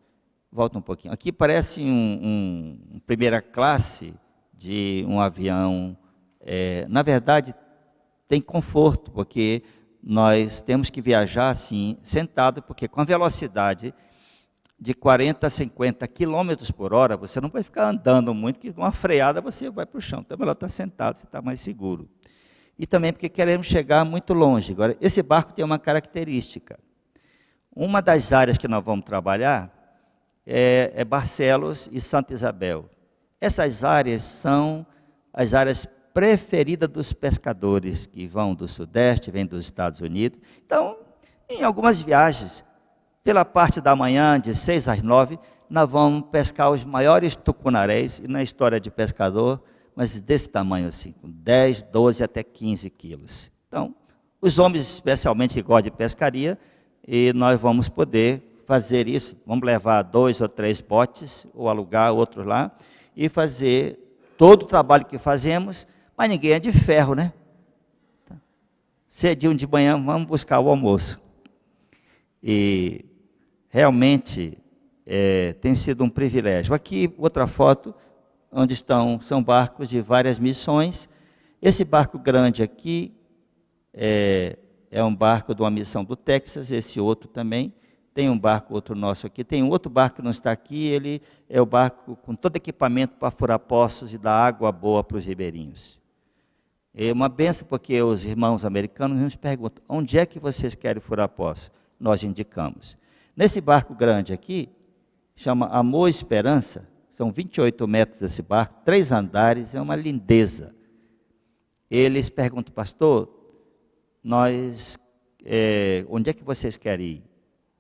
Aqui parece um primeira classe de um avião. Na verdade, tem conforto, porque nós temos que viajar assim, sentado, porque com a velocidade de 40 a 50 quilômetros por hora, você não vai ficar andando muito, porque uma freada você vai para o chão. Então é melhor estar sentado, você está mais seguro. E também porque queremos chegar muito longe. Agora, esse barco tem uma característica. Uma das áreas que nós vamos trabalhar é Barcelos e Santa Isabel. Essas áreas são as áreas preferidas dos pescadores que vão do Sudeste, vêm dos Estados Unidos. Então, em algumas viagens, pela parte da manhã, de 6 às 9, nós vamos pescar os maiores tucunarés, e na história de pescador, mas desse tamanho assim, com 10, 12 até 15 quilos. Então, os homens especialmente que gostam de pescaria, e nós vamos poder fazer isso, vamos levar 2 ou 3 botes, ou alugar outros lá, e fazer todo o trabalho que fazemos, mas ninguém é de ferro, né? Cedinho de manhã, vamos buscar o almoço. E realmente tem sido um privilégio. Aqui, outra foto, onde são barcos de várias missões. Esse barco grande aqui é um barco de uma missão do Texas, esse outro também. Tem um barco, outro nosso aqui. Tem um outro barco que não está aqui, ele é o barco com todo equipamento para furar poços e dar água boa para os ribeirinhos. É uma benção, porque os irmãos americanos nos perguntam, onde é que vocês querem furar poços? Nós indicamos. Nesse barco grande aqui, chama Amor e Esperança, são 28 metros esse barco, 3 andares, é uma lindeza. Eles perguntam, pastor, onde é que vocês querem ir?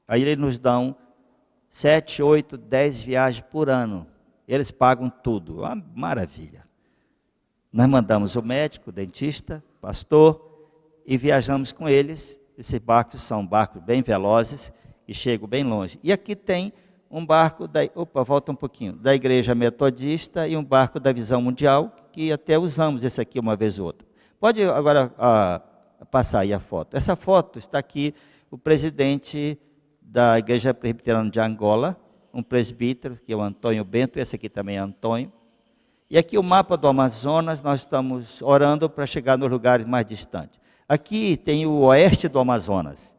Aí eles nos dão 7, 8, 10 viagens por ano. Eles pagam tudo, uma maravilha. Nós mandamos o médico, o dentista, pastor, e viajamos com eles. Esses barcos são barcos bem velozes e chegam bem longe. E aqui tem um barco, volta um pouquinho, da Igreja Metodista e um barco da Visão Mundial, que até usamos esse aqui uma vez ou outra. Pode agora passar aí a foto. Essa foto está aqui, o presidente da Igreja Presbiteriana de Angola, um presbítero, que é o Antônio Bento, esse aqui também é Antônio. E aqui o mapa do Amazonas, nós estamos orando para chegar nos lugares mais distantes. Aqui tem o oeste do Amazonas.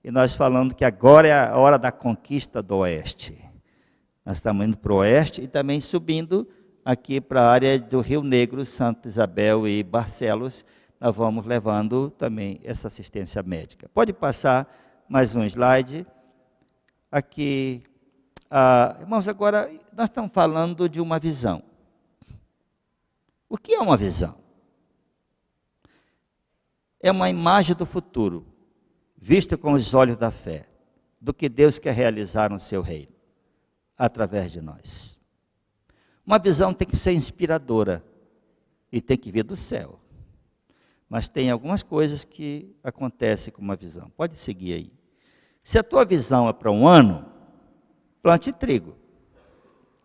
E nós falando que agora é a hora da conquista do oeste. Nós estamos indo para o oeste e também subindo aqui para a área do Rio Negro, Santa Isabel e Barcelos. Nós vamos levando também essa assistência médica. Pode passar mais um slide. Aqui, irmãos, agora nós estamos falando de uma visão. O que é uma visão? É uma imagem do futuro, vista com os olhos da fé, do que Deus quer realizar no seu reino, através de nós. Uma visão tem que ser inspiradora e tem que vir do céu. Mas tem algumas coisas que acontecem com uma visão. Pode seguir aí. Se a tua visão é para um ano, plante trigo.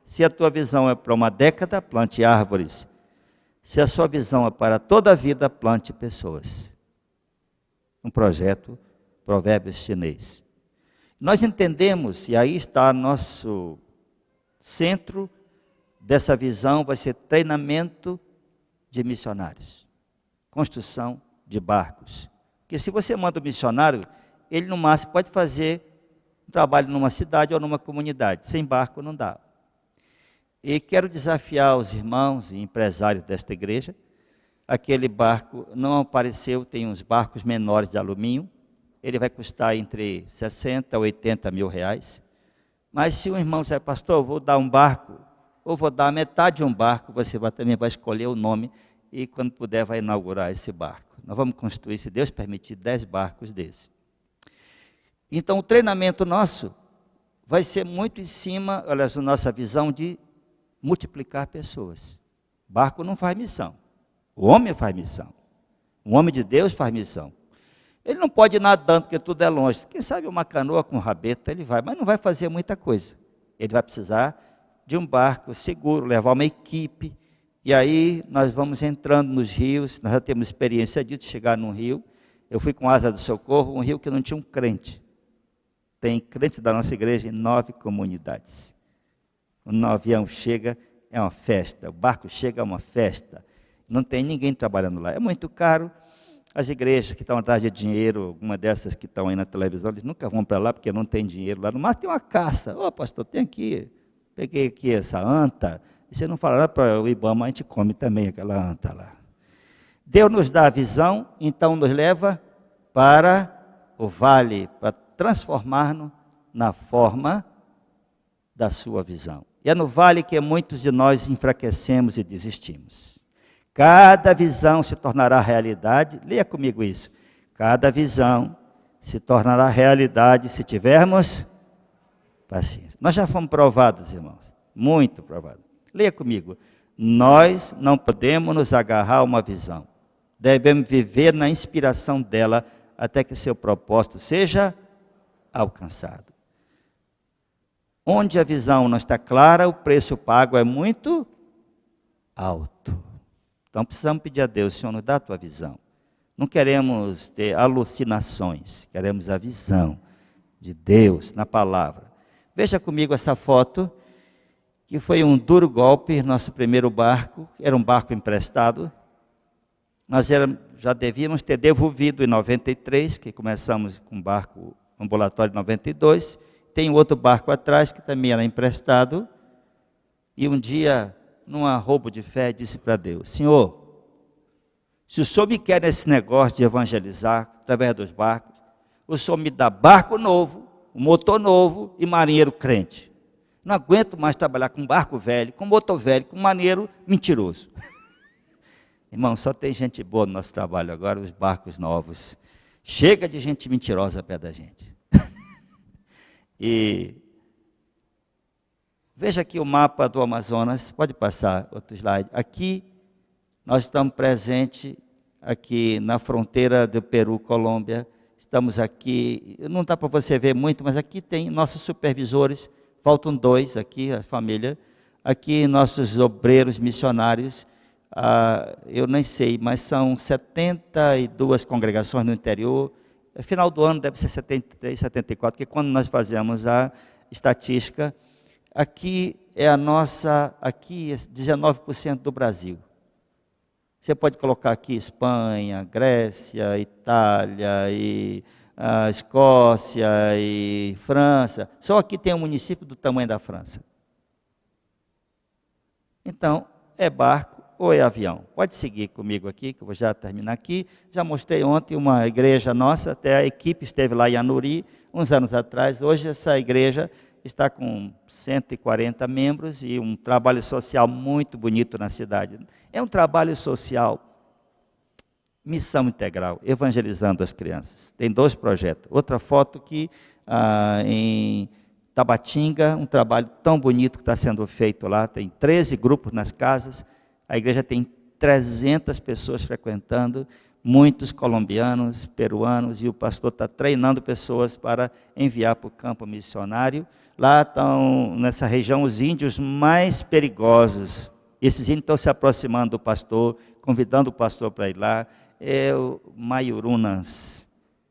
Se a tua visão é para uma década, plante árvores. Se a sua visão é para toda a vida, plante pessoas. Um projeto Provérbios chinês. Nós entendemos, e aí está nosso centro dessa visão, vai ser treinamento de missionários. Construção de barcos. Porque se você manda um missionário, ele no máximo pode fazer um trabalho numa cidade ou numa comunidade. Sem barco não dá. E quero desafiar os irmãos e empresários desta igreja. Aquele barco não apareceu, tem uns barcos menores de alumínio. Ele vai custar entre 60 a 80 mil reais. Mas se um irmão disser, pastor, eu vou dar um barco, ou vou dar metade de um barco, você também vai escolher o nome e quando puder vai inaugurar esse barco. Nós vamos construir, se Deus permitir, 10 barcos desses. Então o treinamento nosso vai ser muito em cima, olha, a nossa visão de multiplicar pessoas. Barco não faz missão. O homem faz missão. O homem de Deus faz missão. Ele não pode ir nadando, porque tudo é longe. Quem sabe uma canoa com rabeta, ele vai, mas não vai fazer muita coisa. Ele vai precisar de um barco seguro, levar uma equipe. E aí nós vamos entrando nos rios, nós já temos experiência de chegar num rio. Eu fui com Asa do Socorro, um rio que não tinha um crente. Tem crentes da nossa igreja em 9 comunidades. Quando o avião chega, é uma festa. O barco chega, é uma festa. Não tem ninguém trabalhando lá. É muito caro. As igrejas que estão atrás de dinheiro, alguma dessas que estão aí na televisão, eles nunca vão para lá porque não tem dinheiro lá. No máximo tem uma caça. Ô, pastor, tem aqui. Peguei aqui essa anta. E você não fala lá para o Ibama, a gente come também aquela anta lá. Deus nos dá a visão, então nos leva para o vale, para transformar-nos na forma da sua visão. E é no vale que muitos de nós enfraquecemos e desistimos. Cada visão se tornará realidade. Leia comigo isso. Cada visão se tornará realidade se tivermos paciência. Nós já fomos provados, irmãos. Muito provados. Leia comigo. Nós não podemos nos agarrar a uma visão. Devemos viver na inspiração dela até que seu propósito seja alcançado. Onde a visão não está clara, o preço pago é muito alto. Então precisamos pedir a Deus, Senhor, nos dá a tua visão. Não queremos ter alucinações, queremos a visão de Deus na palavra. Veja comigo essa foto, que foi um duro golpe, nosso primeiro barco, era um barco emprestado. Nós já devíamos ter devolvido em 93, que começamos com um barco ambulatório em 92. Tem outro barco atrás, que também era emprestado. E um dia, num arrobo de fé, disse para Deus, Senhor, se o Senhor me quer nesse negócio de evangelizar, através dos barcos, o Senhor me dá barco novo, motor novo e marinheiro crente. Não aguento mais trabalhar com barco velho, com motor velho, com marinheiro mentiroso. Irmão, só tem gente boa no nosso trabalho agora, os barcos novos. Chega de gente mentirosa perto da gente. E veja aqui o mapa do Amazonas, pode passar outro slide. Aqui nós estamos presentes, aqui na fronteira do Peru, Colômbia. Estamos aqui, não dá para você ver muito, mas aqui tem nossos supervisores, faltam 2 aqui, a família. Aqui nossos obreiros missionários, eu nem sei, mas são 72 congregações no interior. No final do ano deve ser 73, 74, que quando nós fazemos a estatística, aqui é a nossa, aqui é 19% do Brasil. Você pode colocar aqui Espanha, Grécia, Itália, e Escócia e França. Só aqui tem um município do tamanho da França. Então, é barco ou é avião? Pode seguir comigo aqui, que eu vou já terminar aqui. Já mostrei ontem uma igreja nossa, até a equipe esteve lá em Anuri, uns anos atrás. Hoje essa igreja está com 140 membros e um trabalho social muito bonito na cidade. É um trabalho social, missão integral, evangelizando as crianças. Tem 2 projetos. Outra foto aqui em Tabatinga, um trabalho tão bonito que está sendo feito lá. Tem 13 grupos nas casas. A igreja tem 300 pessoas frequentando, muitos colombianos, peruanos, e o pastor está treinando pessoas para enviar para o campo missionário. Lá estão, nessa região, os índios mais perigosos. Esses índios estão se aproximando do pastor, convidando o pastor para ir lá. É o Maiurunas.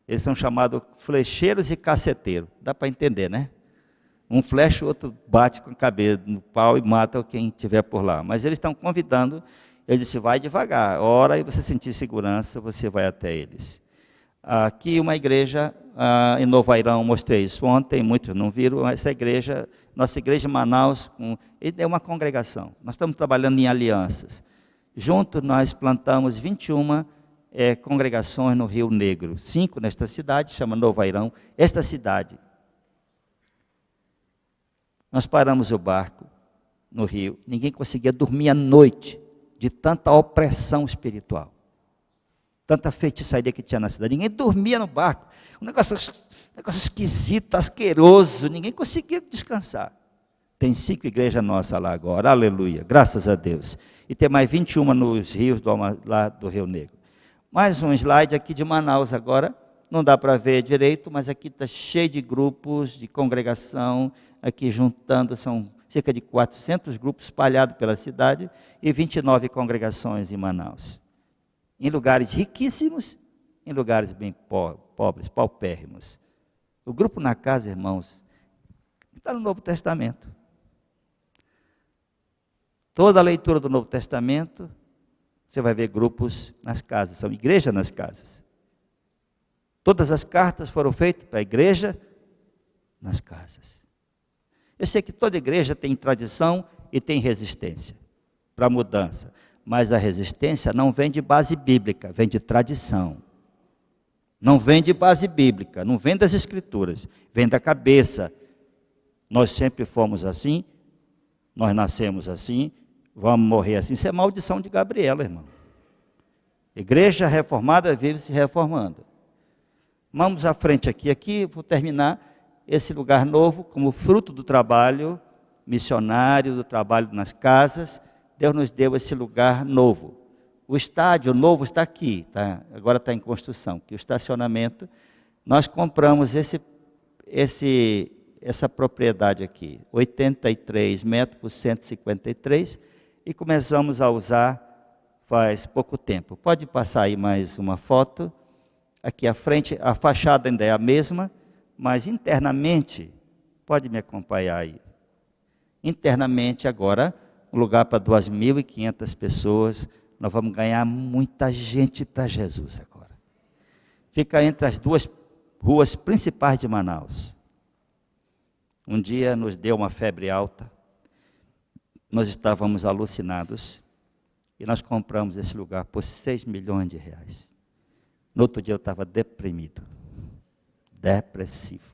Eles são chamados flecheiros e caceteiros. Dá para entender, né? Um flecha, o outro bate com a cabeça no pau e mata quem estiver por lá. Mas eles estão convidando, ele disse, vai devagar. Ora, e você sentir segurança, você vai até eles. Aqui uma igreja em Novo Airão, mostrei isso ontem, muitos não viram, essa igreja, nossa igreja em Manaus, é uma congregação. Nós estamos trabalhando em alianças. Juntos nós plantamos 21 congregações no Rio Negro, 5 nesta cidade, chama Novo Airão. Esta cidade, nós paramos o barco no rio, ninguém conseguia dormir à noite, de tanta opressão espiritual. Tanta feitiçaria que tinha na cidade. Ninguém dormia no barco. Um negócio esquisito, asqueroso. Ninguém conseguia descansar. Tem 5 igrejas nossas lá agora. Aleluia. Graças a Deus. E tem mais 21 nos rios lá do Rio Negro. Mais um slide aqui de Manaus agora. Não dá para ver direito, mas aqui está cheio de grupos, de congregação. Aqui juntando, são cerca de 400 grupos espalhados pela cidade. E 29 congregações em Manaus. Em lugares riquíssimos, em lugares bem pobres, paupérrimos. O grupo na casa, irmãos, está no Novo Testamento. Toda a leitura do Novo Testamento, você vai ver grupos nas casas, são igrejas nas casas. Todas as cartas foram feitas para a igreja nas casas. Eu sei que toda igreja tem tradição e tem resistência para a mudança. Mas a resistência não vem de base bíblica, vem de tradição. Não vem de base bíblica, não vem das escrituras, vem da cabeça. Nós sempre fomos assim, nós nascemos assim, vamos morrer assim. Isso é maldição de Gabriela, irmão. Igreja reformada vive se reformando. Vamos à frente aqui vou terminar esse lugar novo como fruto do trabalho missionário, do trabalho nas casas. Deus nos deu esse lugar novo. O estádio novo está aqui, tá? Agora está em construção. Que o estacionamento, nós compramos essa propriedade aqui, 83 metros por 153, e começamos a usar faz pouco tempo. Pode passar aí mais uma foto. Aqui à frente, a fachada ainda é a mesma, mas internamente, pode me acompanhar aí. Internamente agora, um lugar para 2.500 pessoas, nós vamos ganhar muita gente para Jesus agora. Fica entre as 2 ruas principais de Manaus. Um dia nos deu uma febre alta, nós estávamos alucinados, e nós compramos esse lugar por 6 milhões de reais. No outro dia eu estava deprimido, depressivo.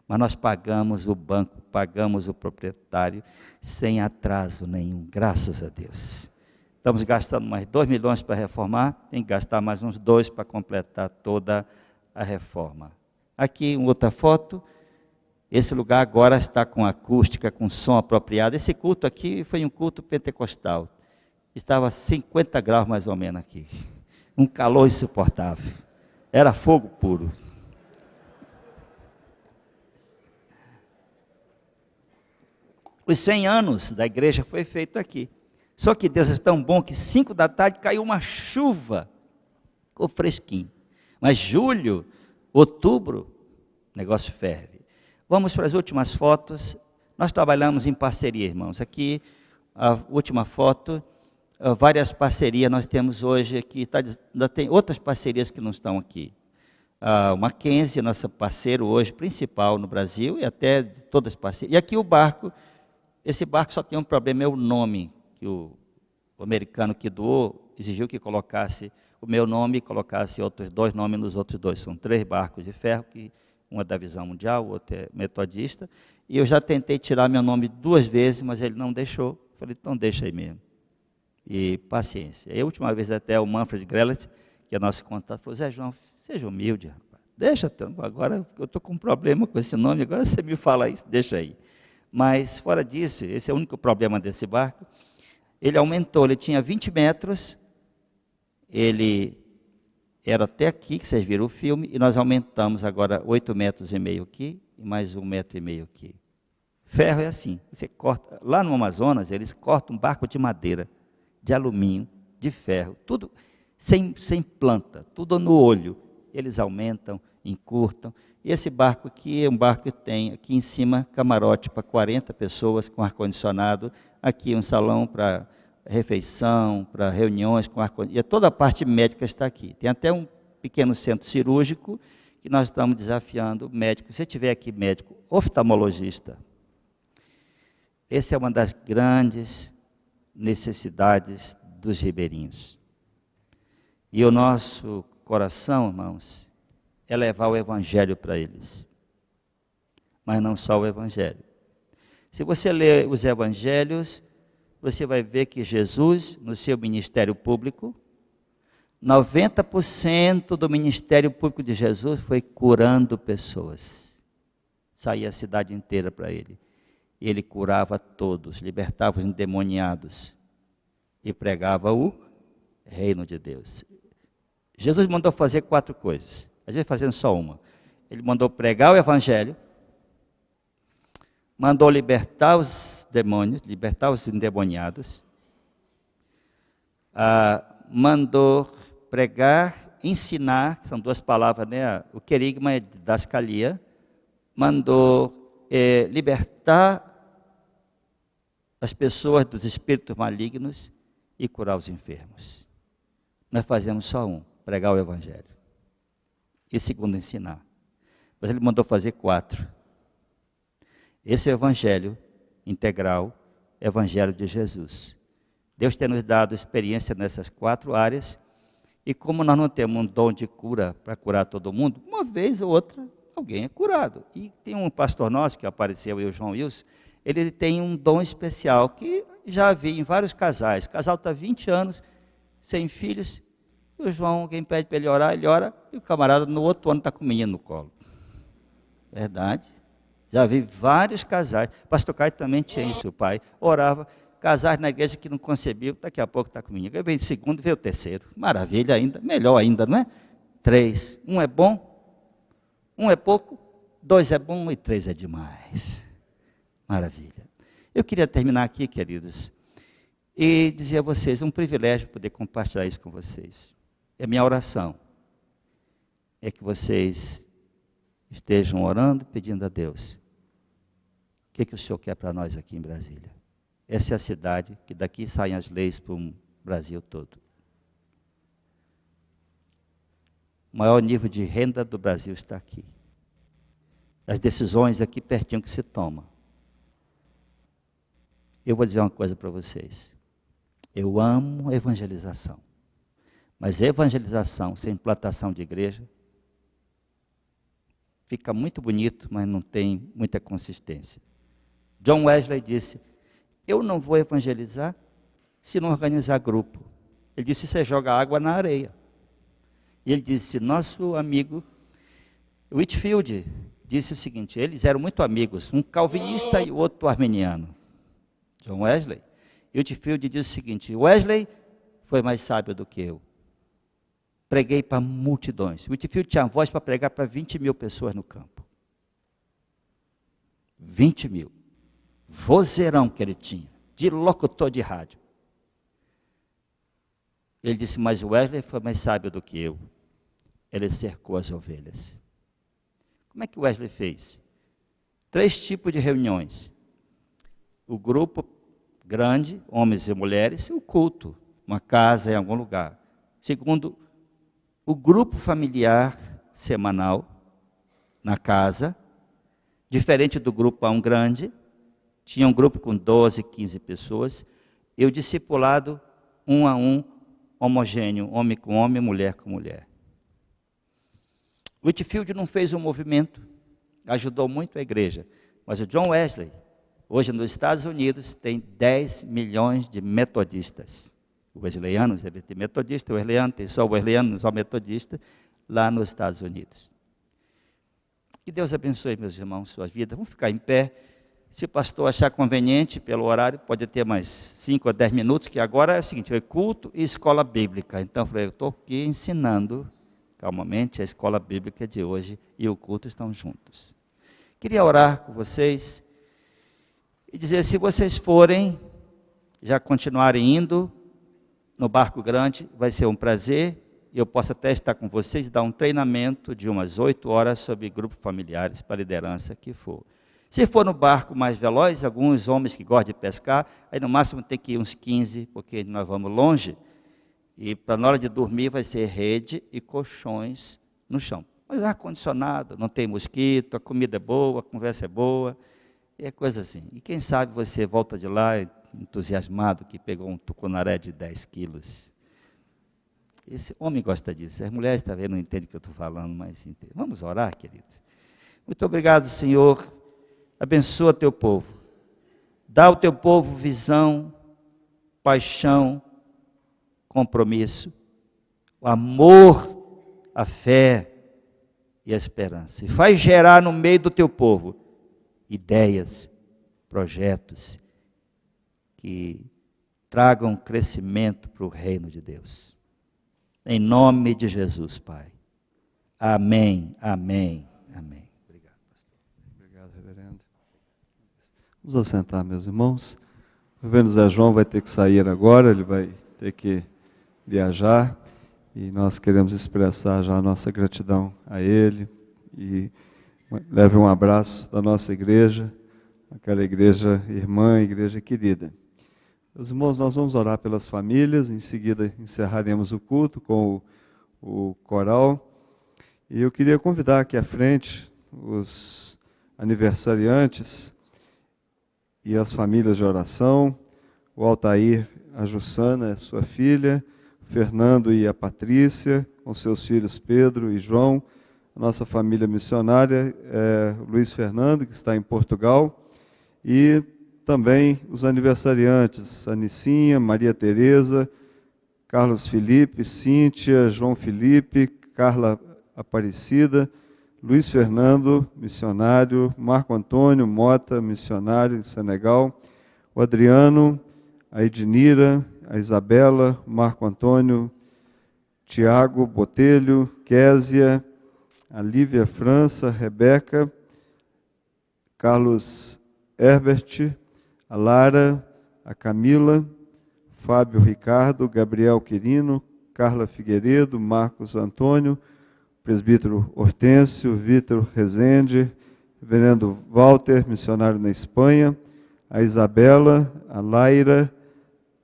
Mas nós pagamos o banco, pagamos o proprietário, sem atraso nenhum, graças a Deus. Estamos gastando mais 2 milhões para reformar, tem que gastar mais uns 2 para completar toda a reforma. Aqui uma outra foto, esse lugar agora está com acústica, com som apropriado. Esse culto aqui foi um culto pentecostal. Estava 50 graus mais ou menos aqui, um calor insuportável, era fogo puro. Os 100 anos da igreja foi feito aqui. Só que Deus é tão bom que 5 da tarde caiu uma chuva. Ficou fresquinho. Mas julho, outubro, o negócio ferve. Vamos para as últimas fotos. Nós trabalhamos em parceria, irmãos. Aqui, a última foto, várias parcerias nós temos hoje aqui. Ainda tem outras parcerias que não estão aqui. O Mackenzie, nosso parceiro hoje principal no Brasil, e até todas as parcerias. E aqui o barco. Esse barco só tem um problema, é o nome, que o americano que doou exigiu que colocasse o meu nome e colocasse outros 2 nomes nos outros 2. São 3 barcos de ferro, um é da Visão Mundial, o outro é metodista. E eu já tentei tirar meu nome 2 vezes, mas ele não deixou. Falei, então deixa aí mesmo. E paciência. E a última vez até o Manfred Grellet, que é nosso contato, falou, Zé João, seja humilde, rapaz. Deixa, agora eu estou com um problema com esse nome, agora você me fala isso, deixa aí. Mas, fora disso, esse é o único problema desse barco, ele aumentou, ele tinha 20 metros, ele era até aqui, que vocês viram o filme, e nós aumentamos agora 8,5 metros aqui, e mais 1,5 metro aqui. Ferro é assim, você corta, lá no Amazonas, eles cortam um barco de madeira, de alumínio, de ferro, tudo sem planta, tudo no olho, eles aumentam, encurtam. E esse barco aqui é um barco que tem aqui em cima camarote para 40 pessoas com ar-condicionado, aqui um salão para refeição, para reuniões com ar-condicionado, e toda a parte médica está aqui. Tem até um pequeno centro cirúrgico, que nós estamos desafiando médicos. Se tiver aqui médico oftalmologista, essa é uma das grandes necessidades dos ribeirinhos. E o nosso coração, irmãos, é levar o evangelho para eles. Mas não só o evangelho. Se você ler os evangelhos, você vai ver que Jesus, no seu ministério público, 90% do ministério público de Jesus foi curando pessoas. Saía a cidade inteira para ele. Ele curava todos, libertava os endemoniados e pregava o reino de Deus. Jesus mandou fazer 4 coisas, às vezes fazendo só uma. Ele mandou pregar o evangelho, mandou libertar os demônios, libertar os endemoniados, mandou pregar, ensinar, são 2 palavras, né? O querigma é didascalia, mandou libertar as pessoas dos espíritos malignos e curar os enfermos. Nós fazemos só um, pregar o evangelho. E segundo, ensinar. Mas ele mandou fazer 4. Esse é o evangelho integral, evangelho de Jesus. Deus tem nos dado experiência nessas 4 áreas, e como nós não temos um dom de cura para curar todo mundo, uma vez ou outra alguém é curado. E tem um pastor nosso que apareceu, o João Wilson, ele tem um dom especial que já vi em vários casais. O casal está 20 anos, sem filhos, e o João, alguém pede para ele ora, e o camarada no outro ano está com o menino no colo. Verdade. Já vi vários casais. Pastor Caio também tinha isso, o pai orava, casais na igreja que não concebiam, daqui a pouco está comigo. Aí vem o segundo, vem o terceiro. Maravilha ainda, melhor ainda, não é? 3. 1 é bom, 1 é pouco, 2 é bom e 3 é demais. Maravilha. Eu queria terminar aqui, queridos, e dizer a vocês, um privilégio poder compartilhar isso com vocês. É minha oração. É que vocês estejam orando, pedindo a Deus. O que o Senhor quer para nós aqui em Brasília? Essa é a cidade que daqui saem as leis para o Brasil todo. O maior nível de renda do Brasil está aqui. As decisões aqui pertinho que se tomam. Eu vou dizer uma coisa para vocês. Eu amo evangelização. Mas evangelização sem plantação de igreja fica muito bonito, mas não tem muita consistência. John Wesley disse, eu não vou evangelizar se não organizar grupo. Ele disse, você joga água na areia. E ele disse, nosso amigo Whitefield disse o seguinte, eles eram muito amigos, um calvinista e o outro arminiano. John Wesley. E Whitefield disse o seguinte, Wesley foi mais sábio do que eu. Preguei para multidões. Whitefield tinha voz para pregar para 20 mil pessoas no campo. 20 mil. Vozeirão que ele tinha, de locutor de rádio. Ele disse, mas Wesley foi mais sábio do que eu. Ele cercou as ovelhas. Como é que Wesley fez? 3 tipos de reuniões. O grupo grande, homens e mulheres, e o culto, uma casa em algum lugar. Segundo, o grupo familiar semanal, na casa, diferente do grupo a um grande, tinha um grupo com 12, 15 pessoas, e o discipulado, 1 a 1, homogêneo, homem com homem, mulher com mulher. Whitefield não fez um movimento, ajudou muito a igreja, mas o John Wesley, hoje nos Estados Unidos, tem 10 milhões de metodistas. Wesleyanos, ele tem metodista, wesleyano, tem só wesleyano, só metodista, lá nos Estados Unidos. Que Deus abençoe, meus irmãos, suas vidas. Vamos ficar em pé. Se o pastor achar conveniente, pelo horário, pode ter mais 5 ou 10 minutos, que agora é o seguinte, é culto e escola bíblica. Então, eu falei, eu estou aqui ensinando, calmamente, a escola bíblica de hoje e o culto estão juntos. Queria orar com vocês e dizer, se vocês forem, já continuarem indo no barco grande, vai ser um prazer, e eu posso até estar com vocês e dar um treinamento de umas 8 horas sobre grupos familiares para liderança que for. Se for no barco mais veloz, alguns homens que gostam de pescar, aí no máximo tem que ir uns 15, porque nós vamos longe, E na hora de dormir vai ser rede e colchões no chão. Mas ar-condicionado, não tem mosquito, a comida é boa, a conversa é boa, é coisa assim. E quem sabe você volta de lá entusiasmado que pegou um tucunaré de 10 quilos. Esse homem gosta disso. As mulheres talvez não entendem o que eu estou falando, mas entendem. Vamos orar, queridos. Muito obrigado, Senhor. Abençoa teu povo. Dá ao teu povo visão, paixão, compromisso, o amor, a fé e a esperança. E faz gerar no meio do teu povo ideias, projetos que tragam crescimento para o reino de Deus. Em nome de Jesus, Pai. Amém, amém, amém. Obrigado, pastor. Obrigado, reverendo. Vamos assentar, meus irmãos. O reverendo Zé João vai ter que sair agora, ele vai ter que viajar, e nós queremos expressar já a nossa gratidão a ele, e leve um abraço da nossa igreja, aquela igreja irmã, igreja querida. Meus irmãos, nós vamos orar pelas famílias, em seguida encerraremos o culto com o coral, e eu queria convidar aqui à frente os aniversariantes e as famílias de oração, o Altair, a Jussana, sua filha, o Fernando e a Patrícia, com seus filhos Pedro e João, a nossa família missionária, o Luiz Fernando, que está em Portugal, e também os aniversariantes, a Nicinha, Maria Tereza, Carlos Felipe, Cíntia, João Felipe, Carla Aparecida, Luiz Fernando, missionário, Marco Antônio Mota, missionário em Senegal, o Adriano, a Ednira, a Isabela, Marco Antônio, Tiago Botelho, Késia, a Lívia França, Rebeca, Carlos Herbert, a Lara, a Camila, Fábio Ricardo, Gabriel Quirino, Carla Figueiredo, Marcos Antônio, presbítero Hortêncio, Vítor Rezende, reverendo Walter, missionário na Espanha, a Isabela, a Laira,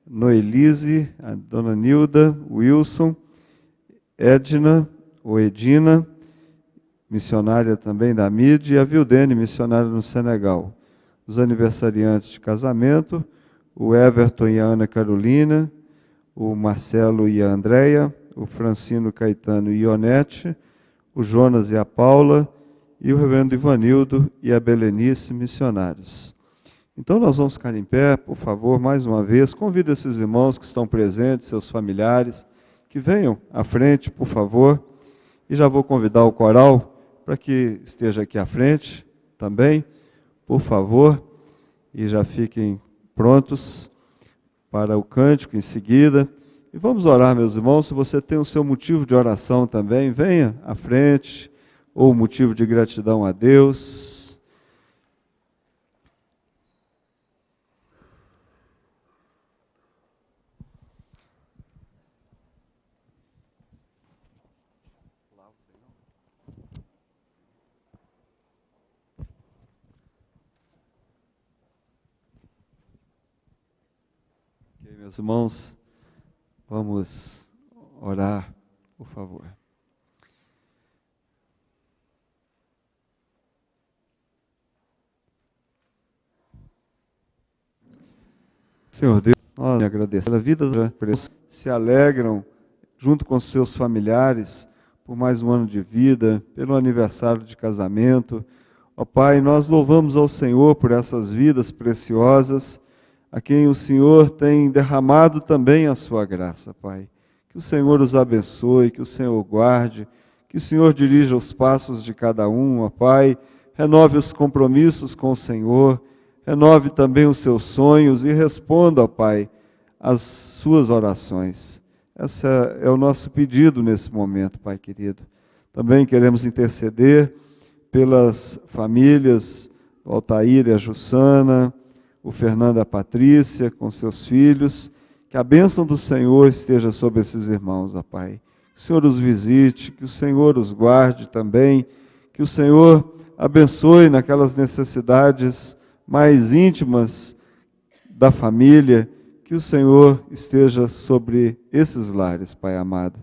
Noelise, a dona Nilda, Wilson, Edna, ou Edina, missionária também da MID, e a Vildene, missionária no Senegal. Os aniversariantes de casamento, o Everton e a Ana Carolina, o Marcelo e a Andréia, o Francino Caetano e Ionete, o Jonas e a Paula, e o reverendo Ivanildo e a Belenice, missionários. Então nós vamos ficar em pé, por favor, mais uma vez. Convido esses irmãos que estão presentes, seus familiares, que venham à frente, por favor. E já vou convidar o coral para que esteja aqui à frente também, por favor, e já fiquem prontos para o cântico em seguida. E vamos orar, meus irmãos. Se você tem o seu motivo de oração também, venha à frente, ou motivo de gratidão a Deus. Meus irmãos, vamos orar, por favor. Senhor Deus, nós agradecemos pela vida das se alegram junto com seus familiares por mais um ano de vida, pelo aniversário de casamento. Ó Pai, nós louvamos ao Senhor por essas vidas preciosas, a quem o Senhor tem derramado também a sua graça, Pai. Que o Senhor os abençoe, que o Senhor guarde, que o Senhor dirija os passos de cada um, ó Pai. Renove os compromissos com o Senhor, renove também os seus sonhos e responda, ó Pai, às suas orações. Esse é o nosso pedido nesse momento, Pai querido. Também queremos interceder pelas famílias, o Altair e a Jussana, o Fernando e a Patrícia, com seus filhos, que a bênção do Senhor esteja sobre esses irmãos, ó Pai. Que o Senhor os visite, que o Senhor os guarde também, que o Senhor abençoe naquelas necessidades mais íntimas da família, que o Senhor esteja sobre esses lares, Pai amado.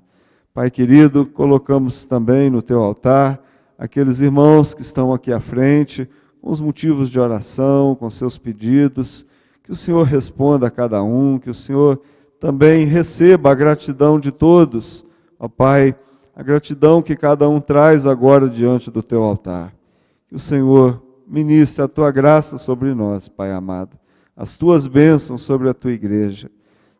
Pai querido, colocamos também no teu altar aqueles irmãos que estão aqui à frente, com os motivos de oração, com seus pedidos, que o Senhor responda a cada um, que o Senhor também receba a gratidão de todos, ó Pai, a gratidão que cada um traz agora diante do teu altar. Que o Senhor ministre a tua graça sobre nós, Pai amado, as tuas bênçãos sobre a tua igreja,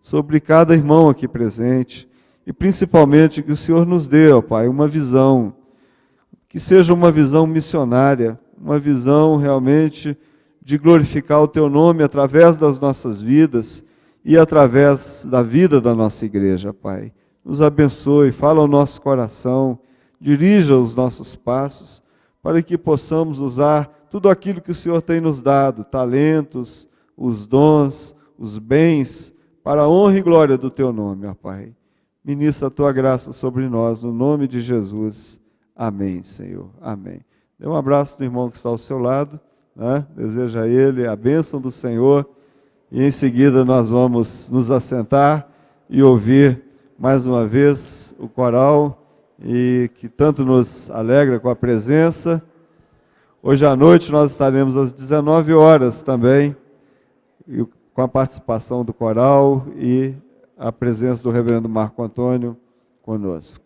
sobre cada irmão aqui presente, e principalmente que o Senhor nos dê, ó Pai, uma visão, que seja uma visão missionária, uma visão realmente de glorificar o teu nome através das nossas vidas e através da vida da nossa igreja, Pai. Nos abençoe, fala ao nosso coração, dirija os nossos passos, para que possamos usar tudo aquilo que o Senhor tem nos dado, talentos, os dons, os bens, para a honra e glória do teu nome, ó Pai. Ministra a tua graça sobre nós, no nome de Jesus. Amém, Senhor. Amém. Dê um abraço no irmão que está ao seu lado, né? Deseja a ele a bênção do Senhor, e em seguida nós vamos nos assentar e ouvir mais uma vez o coral, e que tanto nos alegra com a presença. Hoje à noite nós estaremos às 19 horas também, com a participação do coral e a presença do reverendo Marco Antônio conosco.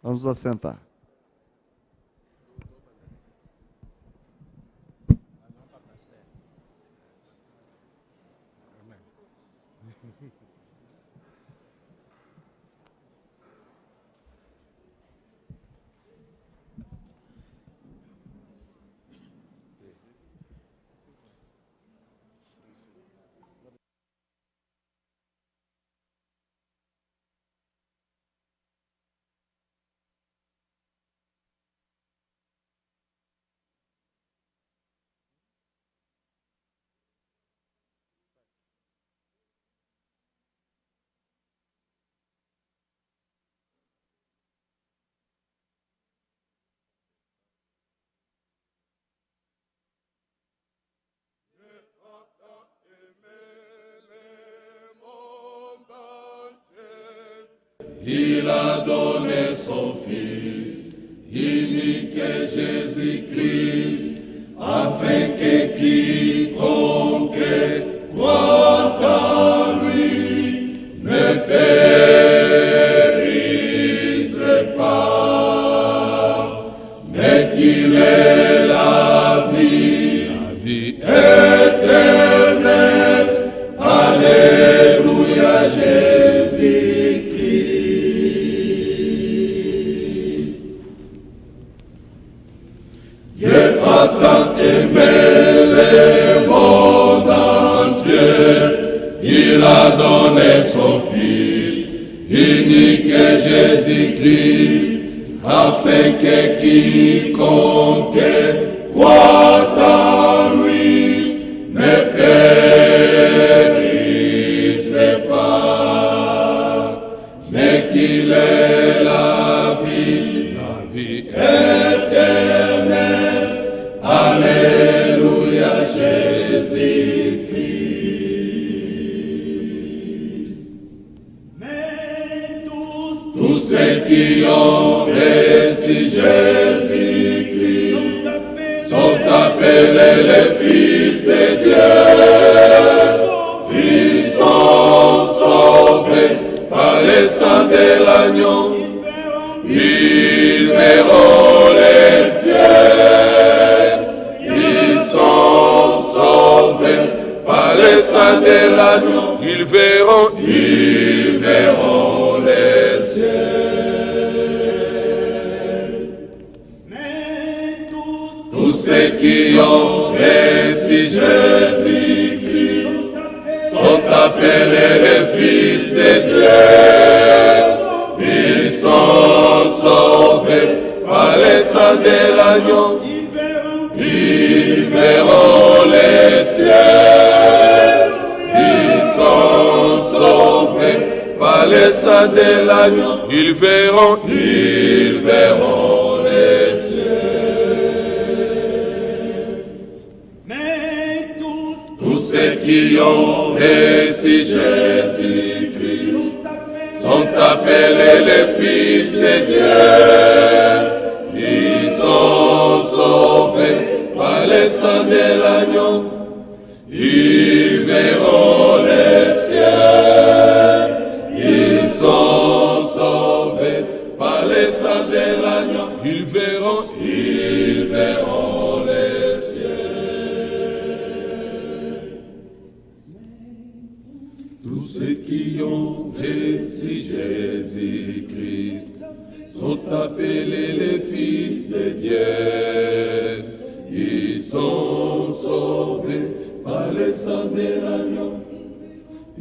Vamos nos assentar. Il a donné son Fils, unique Jésus-Christ, afin que quiconque croit en lui ne périsse pas, mais qu'il ait la vie éternelle. Alléluia, Jésus. Dieu a tant aimé le monde entier, il a donné son Fils, unique Jésus-Christ, afin que quiconque croit en lui ne périsse pas, mais qu'il ait la vie éternelle. Alléluia, Jésus-Christ. Mais tous ceux qui ont reçu Jésus-Christ sont appelés les fils de Dieu. Ils sont sauvés par le sang de l'agneau. Ils verront les cieux. Ils sont sauvés par le sang de l'agneau. Ils verront les cieux. Mais tous ceux qui ont reçu Jésus-Christ sont appelés les fils de Dieu. Ils sont sauvés par le sang de l'agneau. Ils verront les cieux. Ils sont sauvés par le sang de l'agneau. Ils verront les cieux. Mais tous ceux qui ont récits Jésus-Christ sont appelés les fils de Dieu. Ils sont sauvés par le sang de l'agneau. Ils verront le ciel. Ils sont sauvés par le sang de l'agneau. Ils verront le ciel. Tous ceux qui ont reçu Jésus-Christ sont appelés les fils de Dieu. Ils sont sauvés par le sang de l'agneau.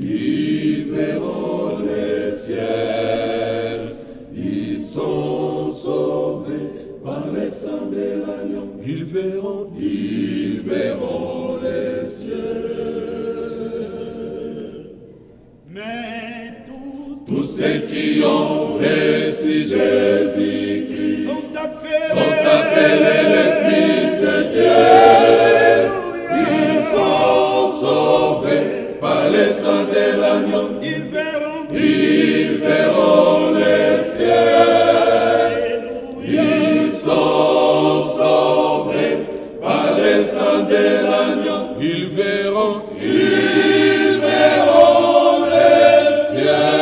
Ils verront le ciel. Ils sont sauvés par le sang de l'agneau. Ils verront le ciel. Mais tous ceux qui ont reçu Jésus-Christ sont appelés les fils de Dieu. Ils sont sauvés par le sang de l'agneau. Ils verront le ciel. Ils sont sauvés par le sang de l'agneau. Ils verront le ciel.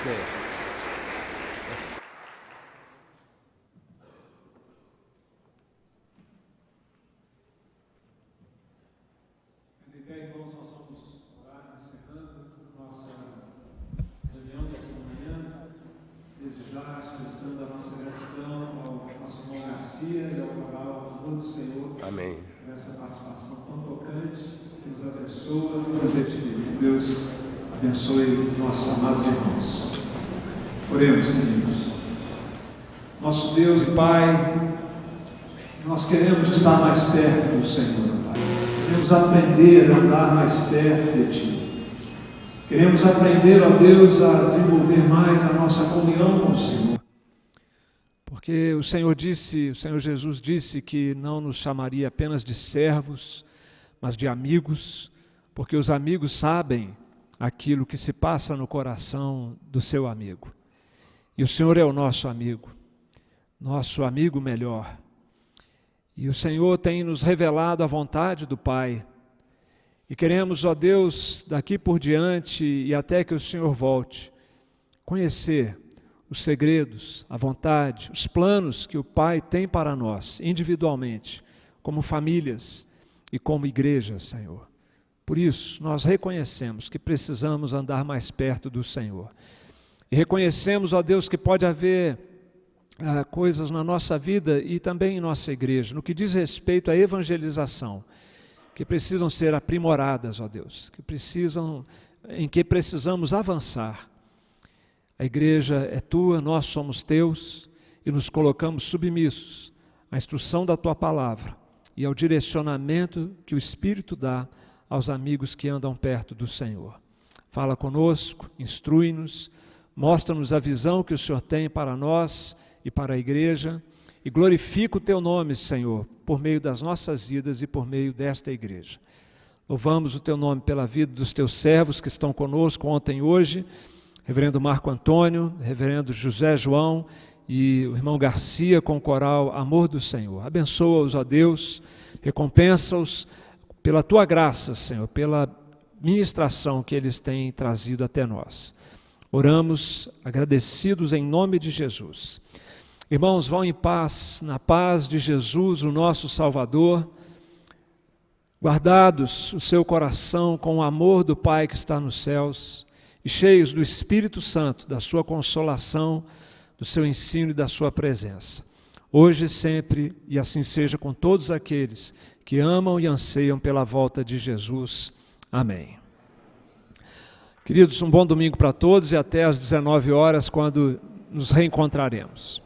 Deus. Irmãos, nós vamos orar encerrando nossa reunião dessa manhã, desde já expressando a nossa gratidão ao nosso irmão Garcia e ao coral Amor do Senhor. Amém. Por essa participação tão tocante, que nos abençoa e nos edifica. Deus abençoe nossos amados irmãos. Oremos, queridos. Nosso Deus e Pai, nós queremos estar mais perto do Senhor. Queremos aprender a andar mais perto de Ti. Queremos aprender, ó Deus, a desenvolver mais a nossa comunhão com o Senhor. Porque o Senhor Jesus disse que não nos chamaria apenas de servos, mas de amigos, porque os amigos sabem aquilo que se passa no coração do seu amigo. E o Senhor é o nosso amigo melhor. E o Senhor tem nos revelado a vontade do Pai. E queremos, ó Deus, daqui por diante e até que o Senhor volte, conhecer os segredos, a vontade, os planos que o Pai tem para nós, individualmente, como famílias e como igreja, Senhor. Por isso, nós reconhecemos que precisamos andar mais perto do Senhor. E reconhecemos, ó Deus, que pode haver coisas na nossa vida e também em nossa igreja, no que diz respeito à evangelização, que precisam ser aprimoradas, ó Deus, em que precisamos avançar. A igreja é Tua, nós somos Teus e nos colocamos submissos à instrução da Tua palavra e ao direcionamento que o Espírito dá aos amigos que andam perto do Senhor. Fala conosco, instrui-nos, mostra-nos a visão que o Senhor tem para nós e para a igreja, e glorifica o Teu nome, Senhor, por meio das nossas vidas e por meio desta igreja. Louvamos o Teu nome pela vida dos Teus servos que estão conosco ontem e hoje, reverendo Marco Antônio, reverendo José João e o irmão Garcia com o coral Amor do Senhor. Abençoa-os, ó Deus, recompensa-os pela Tua graça, Senhor, pela ministração que eles têm trazido até nós. Oramos agradecidos em nome de Jesus. Irmãos, vão em paz, na paz de Jesus, o nosso Salvador, guardados o seu coração com o amor do Pai que está nos céus e cheios do Espírito Santo, da sua consolação, do seu ensino e da sua presença. Hoje e sempre, e assim seja com todos aqueles que amam e anseiam pela volta de Jesus. Amém. Queridos, um bom domingo para todos e até às 19 horas, quando nos reencontraremos.